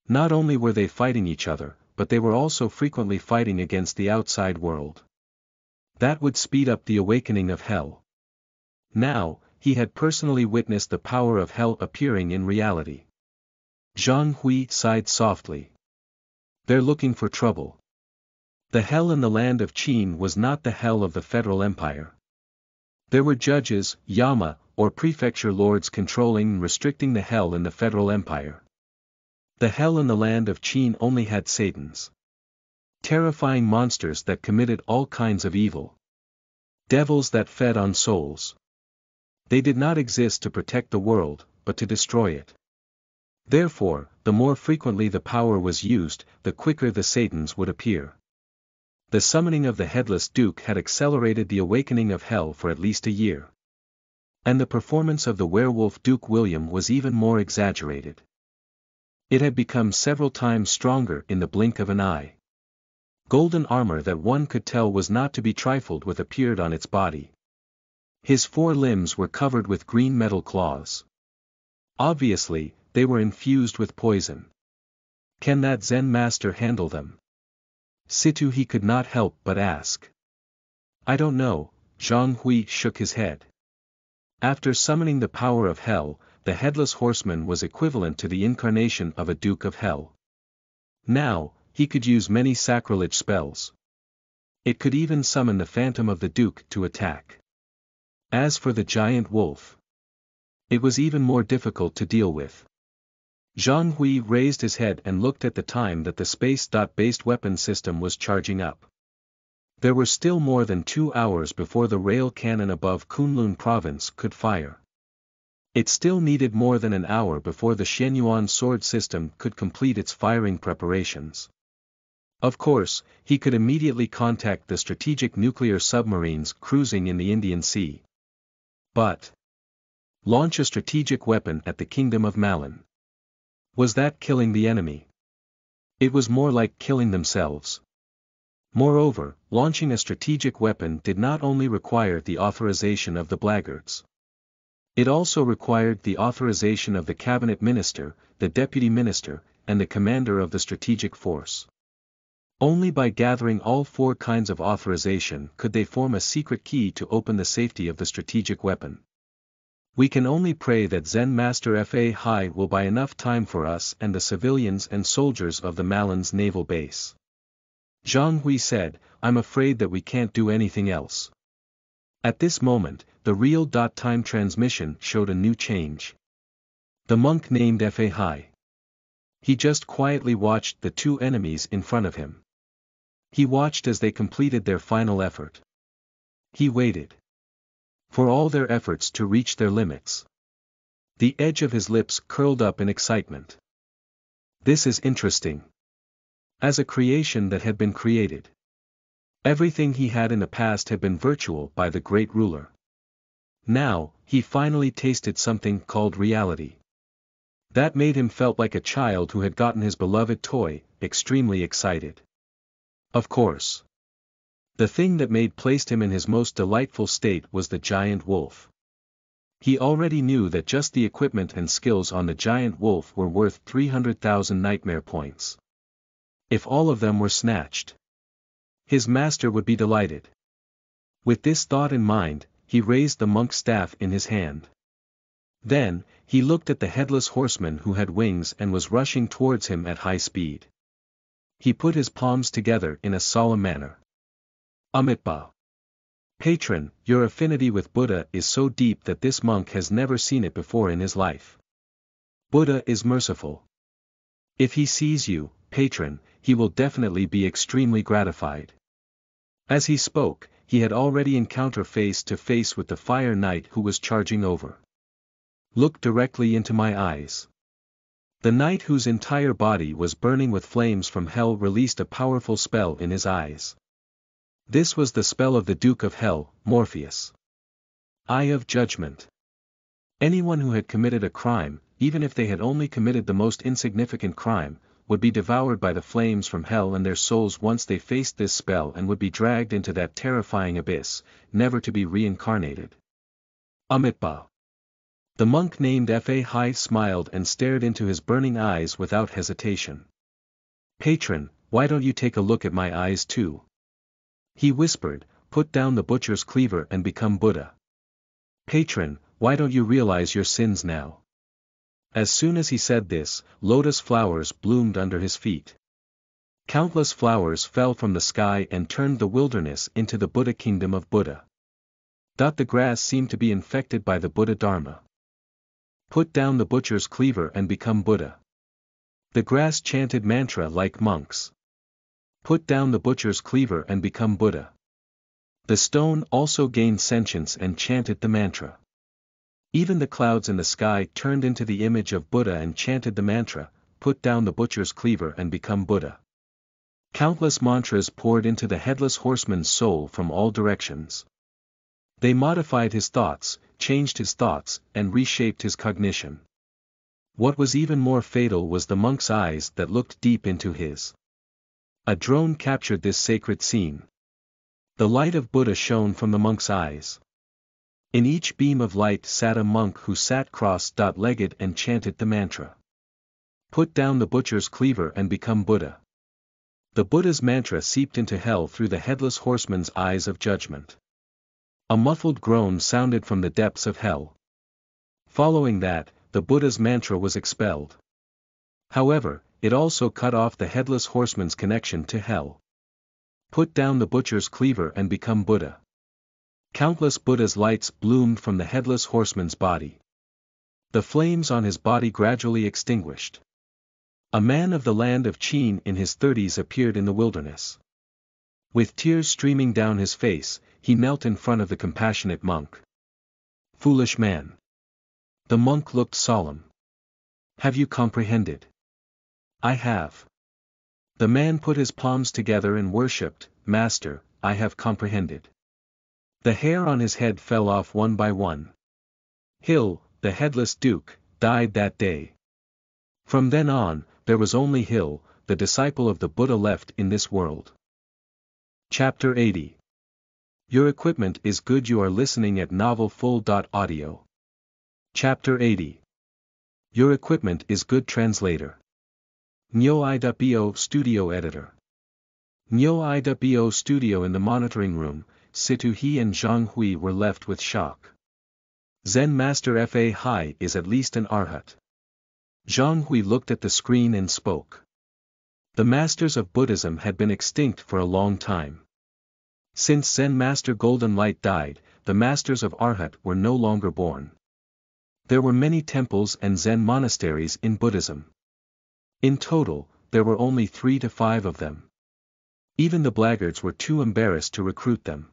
Not only were they fighting each other, but they were also frequently fighting against the outside world. That would speed up the awakening of hell. Now, he had personally witnessed the power of hell appearing in reality. Zhang Hui sighed softly. They're looking for trouble. The hell in the land of Qin was not the hell of the Federal Empire. There were judges, yama, or prefecture lords controlling and restricting the hell in the Federal Empire. The hell in the land of Qin only had satans. Terrifying monsters that committed all kinds of evil. Devils that fed on souls. They did not exist to protect the world, but to destroy it. Therefore, the more frequently the power was used, the quicker the satans would appear. The summoning of the Headless Duke had accelerated the awakening of hell for at least a year. And the performance of the werewolf Duke William was even more exaggerated. It had become several times stronger in the blink of an eye. Golden armor that one could tell was not to be trifled with appeared on its body. His 4 limbs were covered with green metal claws. Obviously, they were infused with poison. Can that Zen master handle them? Situ he could not help but ask. I don't know, Zhang Hui shook his head. After summoning the power of hell, the Headless Horseman was equivalent to the incarnation of a Duke of Hell. Now, he could use many sacrilege spells. It could even summon the phantom of the Duke to attack. As for the giant wolf, it was even more difficult to deal with. Zhang Hui raised his head and looked at the time that the space-based weapon system was charging up. There were still more than 2 hours before the rail cannon above Kunlun province could fire. It still needed more than an hour before the Shenyuan sword system could complete its firing preparations. Of course, he could immediately contact the strategic nuclear submarines cruising in the Indian Sea. But launch a strategic weapon at the Kingdom of Malin. Was that killing the enemy? It was more like killing themselves. Moreover, launching a strategic weapon did not only require the authorization of the blackguards. It also required the authorization of the cabinet minister, the deputy minister, and the commander of the strategic force. Only by gathering all 4 kinds of authorization could they form a secret key to open the safety of the strategic weapon. We can only pray that Zen Master Fa Hai will buy enough time for us and the civilians and soldiers of the Malin's naval base. Zhang Hui said, I'm afraid that we can't do anything else. At this moment, the real-time transmission showed a new change. The monk named Fa Hai. He just quietly watched the 2 enemies in front of him. He watched as they completed their final effort. He waited for all their efforts to reach their limits. The edge of his lips curled up in excitement. This is interesting. As a creation that had been created. Everything he had in the past had been virtual by the great ruler. Now, he finally tasted something called reality. That made him felt like a child who had gotten his beloved toy, extremely excited. Of course. The thing that placed him in his most delightful state was the giant wolf. He already knew that just the equipment and skills on the giant wolf were worth 300,000 nightmare points. If all of them were snatched, his master would be delighted. With this thought in mind, he raised the monk's staff in his hand. Then, he looked at the Headless Horseman who had wings and was rushing towards him at high speed. He put his palms together in a solemn manner. Amitabha. Patron, your affinity with Buddha is so deep that this monk has never seen it before in his life. Buddha is merciful. If he sees you, patron, he will definitely be extremely gratified. As he spoke, he had already encountered face to face with the fire knight who was charging over. Look directly into my eyes. The knight whose entire body was burning with flames from hell released a powerful spell in his eyes. This was the spell of the Duke of Hell, Morpheus. Eye of Judgment. Anyone who had committed a crime, even if they had only committed the most insignificant crime, would be devoured by the flames from hell and their souls once they faced this spell and would be dragged into that terrifying abyss, never to be reincarnated. Amitabha. The monk named Fa Hai smiled and stared into his burning eyes without hesitation. Patron, why don't you take a look at my eyes too? He whispered, put down the butcher's cleaver and become Buddha. Patron, why don't you realize your sins now? As soon as he said this, lotus flowers bloomed under his feet. Countless flowers fell from the sky and turned the wilderness into the Buddha kingdom of Buddha. The grass seemed to be infected by the Buddha Dharma. Put down the butcher's cleaver and become Buddha. The grass chanted mantra like monks. Put down the butcher's cleaver and become Buddha. The stone also gained sentience and chanted the mantra. Even the clouds in the sky turned into the image of Buddha and chanted the mantra, put down the butcher's cleaver and become Buddha. Countless mantras poured into the headless horseman's soul from all directions. They modified his thoughts, changed his thoughts, and reshaped his cognition. What was even more fatal was the monk's eyes that looked deep into his. A drone captured this sacred scene. The light of Buddha shone from the monk's eyes. In each beam of light sat a monk who sat cross-legged and chanted the mantra. Put down the butcher's cleaver and become Buddha. The Buddha's mantra seeped into hell through the headless horseman's eyes of judgment. A muffled groan sounded from the depths of hell. Following that, the Buddha's mantra was expelled. However, it also cut off the headless horseman's connection to hell. Put down the butcher's cleaver and become Buddha. Countless Buddha's lights bloomed from the headless horseman's body. The flames on his body gradually extinguished. A man of the land of Qin in his 30s appeared in the wilderness. With tears streaming down his face, he knelt in front of the compassionate monk. Foolish man. The monk looked solemn. Have you comprehended? I have. The man put his palms together and worshipped, Master, I have comprehended. The hair on his head fell off one by one. Hill, the headless duke, died that day. From then on, there was only Hill, the disciple of the Buddha left in this world. Chapter 80. Your equipment is good. You are listening at novelfull.audio. Chapter 80. Your equipment is good. Translator. Nyo iwo Studio Editor. Nyo iwo Studio. In the monitoring room, Situ He and Zhang Hui were left with shock. Zen Master Fa Hai is at least an arhat. Zhang Hui looked at the screen and spoke. The masters of Buddhism had been extinct for a long time. Since Zen Master Golden Light died, the masters of Arhat were no longer born. There were many temples and Zen monasteries in Buddhism. In total, there were only 3 to 5 of them. Even the blackguards were too embarrassed to recruit them.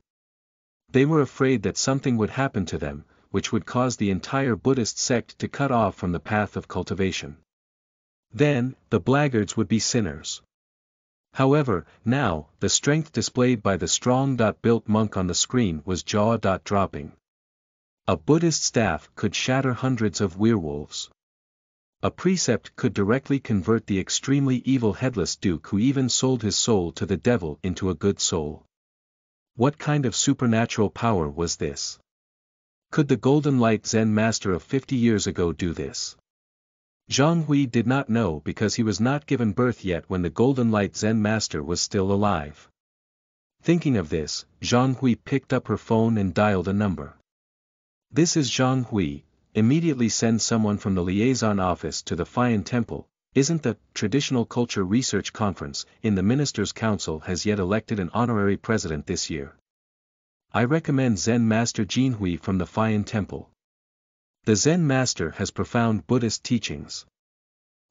They were afraid that something would happen to them, which would cause the entire Buddhist sect to cut off from the path of cultivation. Then, the blackguards would be sinners. However, now, the strength displayed by the strong-built monk on the screen was jaw-dropping. A Buddhist staff could shatter hundreds of werewolves. A precept could directly convert the extremely evil headless duke who even sold his soul to the devil into a good soul. What kind of supernatural power was this? Could the Golden Light Zen Master of 50 years ago do this? Zhang Hui did not know because he was not given birth yet when the Golden Light Zen Master was still alive. Thinking of this, Zhang Hui picked up her phone and dialed a number. This is Zhang Hui. Immediately send someone from the liaison office to the Fayan Temple. Isn't the Traditional Culture Research Conference in the Ministers' Council has yet elected an honorary president this year? I recommend Zen Master Jinhui from the Fayan Temple. The Zen Master has profound Buddhist teachings.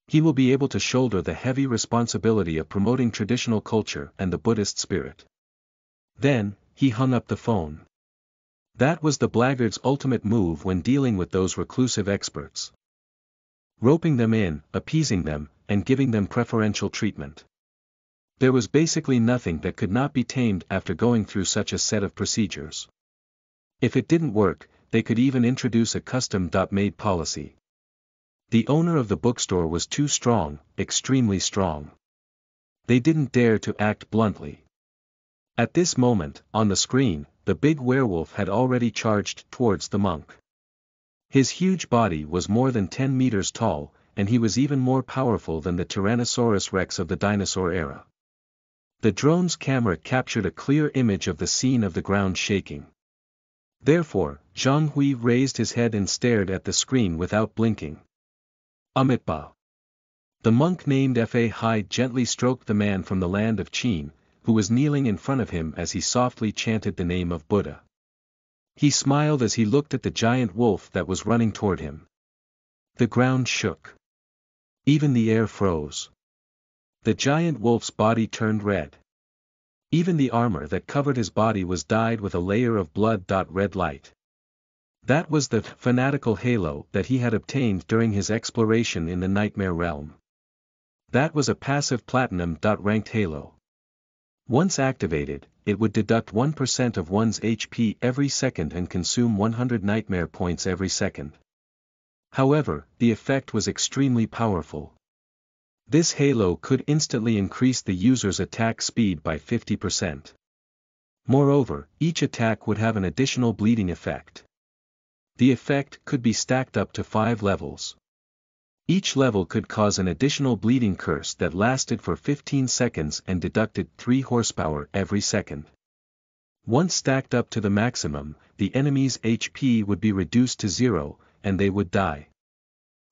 He will be able to shoulder the heavy responsibility of promoting traditional culture and the Buddhist spirit. Then, he hung up the phone. That was the blackguard's ultimate move when dealing with those reclusive experts. Roping them in, appeasing them, and giving them preferential treatment. There was basically nothing that could not be tamed after going through such a set of procedures. If it didn't work, they could even introduce a custom-made policy. The owner of the bookstore was too strong, extremely strong. They didn't dare to act bluntly. At this moment, on the screen, the big werewolf had already charged towards the monk. His huge body was more than 10 meters tall, and he was even more powerful than the Tyrannosaurus Rex of the dinosaur era. The drone's camera captured a clear image of the scene of the ground shaking. Therefore, Zhang Hui raised his head and stared at the screen without blinking. Amitabha. The monk named Fa Hai gently stroked the man from the land of Qin, who was kneeling in front of him as he softly chanted the name of Buddha. He smiled as he looked at the giant wolf that was running toward him. The ground shook. Even the air froze. The giant wolf's body turned red. Even the armor that covered his body was dyed with a layer of blood-red light. That was the fanatical halo that he had obtained during his exploration in the Nightmare Realm. That was a passive platinum-ranked halo. Once activated, it would deduct 1% of one's HP every second and consume 100 nightmare points every second. However, the effect was extremely powerful. This halo could instantly increase the user's attack speed by 50%. Moreover, each attack would have an additional bleeding effect. The effect could be stacked up to 5 levels. Each level could cause an additional bleeding curse that lasted for 15 seconds and deducted 3 horsepower every second. Once stacked up to the maximum, the enemy's HP would be reduced to 0, and they would die.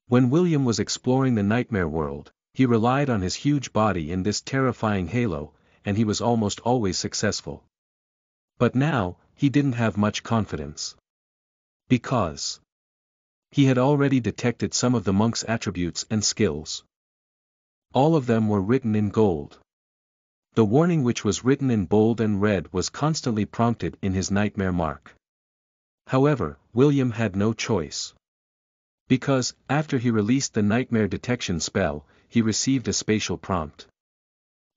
When William was exploring the Nightmare World, he relied on his huge body in this terrifying halo, and he was almost always successful. But now, he didn't have much confidence. Because he had already detected some of the monk's attributes and skills. All of them were written in gold. The warning which was written in bold and red was constantly prompted in his nightmare mark. However, William had no choice. Because, after he released the nightmare detection spell, he received a spatial prompt.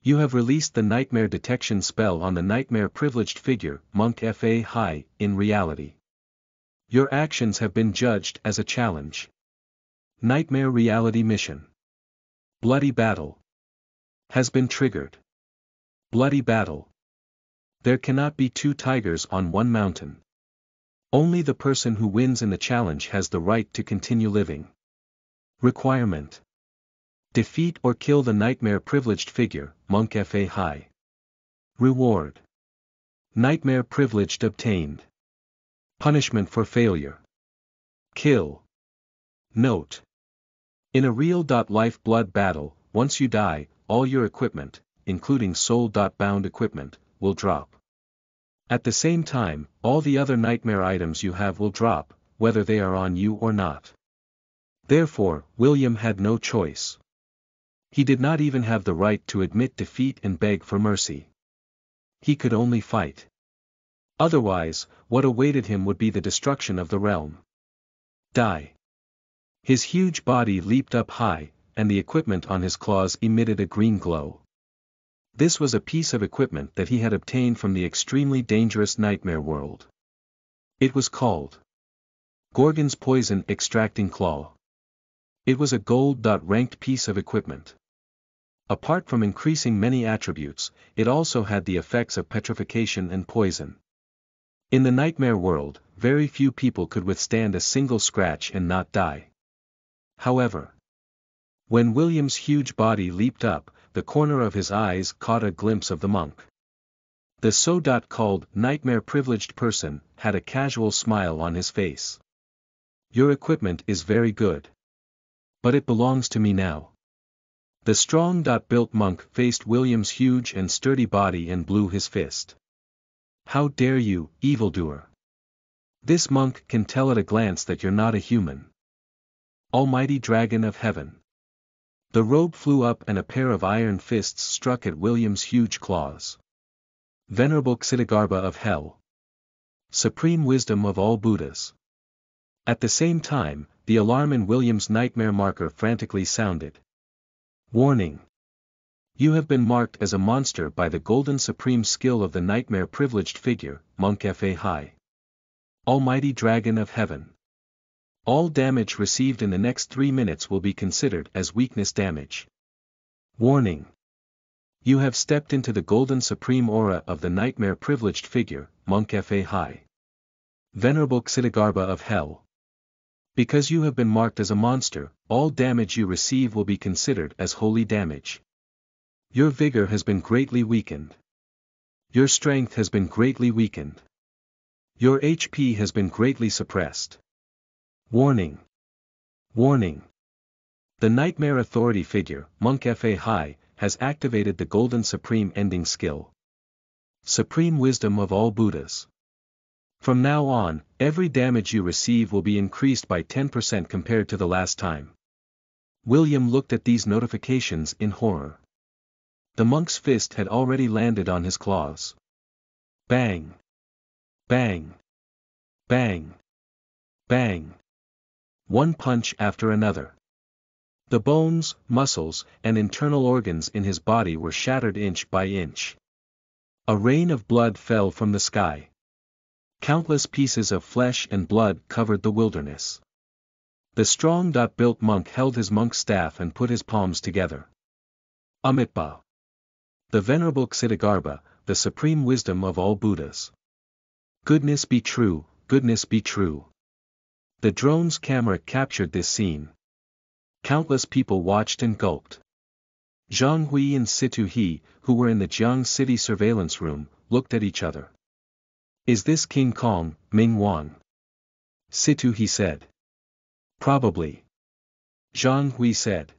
You have released the nightmare detection spell on the nightmare privileged figure, Monk Fa Hai, in reality. Your actions have been judged as a challenge. Nightmare reality mission. Bloody battle. Has been triggered. Bloody battle. There cannot be 2 tigers on one mountain. Only the person who wins in the challenge has the right to continue living. Requirement. Defeat or kill the nightmare privileged figure, Monk Fa Hai. Reward. Nightmare privileged obtained. Punishment for failure. Kill. Note. In a real-life blood battle, once you die, all your equipment, including soul-bound equipment, will drop. At the same time, all the other nightmare items you have will drop, whether they are on you or not. Therefore, William had no choice. He did not even have the right to admit defeat and beg for mercy. He could only fight. Otherwise, what awaited him would be the destruction of the realm. Die. His huge body leaped up high, and the equipment on his claws emitted a green glow. This was a piece of equipment that he had obtained from the extremely dangerous Nightmare World. It was called Gorgon's Poison Extracting Claw. It was a gold-ranked piece of equipment. Apart from increasing many attributes, it also had the effects of petrification and poison. In the Nightmare World, very few people could withstand a single scratch and not die. However, when William's huge body leaped up, the corner of his eyes caught a glimpse of the monk. The so-called nightmare-privileged person had a casual smile on his face. Your equipment is very good. But it belongs to me now. The strong-built monk faced William's huge and sturdy body and blew his fist. How dare you, evildoer! This monk can tell at a glance that you're not a human. Almighty Dragon of Heaven. The robe flew up and a pair of iron fists struck at William's huge claws. Venerable Ksitigarbha of Hell. Supreme wisdom of all Buddhas. At the same time, the alarm in William's nightmare marker frantically sounded. Warning. You have been marked as a monster by the golden supreme skill of the nightmare privileged figure, Monk Fa Hai. Almighty Dragon of Heaven. All damage received in the next 3 minutes will be considered as weakness damage. Warning. You have stepped into the golden supreme aura of the nightmare privileged figure, Monk Fa Hai. Venerable Ksitigarbha of Hell. Because you have been marked as a monster, all damage you receive will be considered as holy damage. Your vigor has been greatly weakened. Your strength has been greatly weakened. Your HP has been greatly suppressed. Warning. Warning. The Nightmare Authority figure, Monk Fa High, has activated the Golden Supreme Ending skill. Supreme Wisdom of all Buddhas. From now on, every damage you receive will be increased by 10% compared to the last time. William looked at these notifications in horror. The monk's fist had already landed on his claws. Bang! Bang! Bang! Bang! One punch after another. The bones, muscles, and internal organs in his body were shattered inch by inch. A rain of blood fell from the sky. Countless pieces of flesh and blood covered the wilderness. The strong-built monk held his monk's staff and put his palms together. Amitabha. The Venerable Ksitigarbha, the supreme wisdom of all Buddhas. Goodness be true, goodness be true. The drone's camera captured this scene. Countless people watched and gulped. Zhang Hui and Situ He, who were in the Jiang City surveillance room, looked at each other. Is this King Kong, Ming Wang? Situ He said. Probably. Zhang Hui said.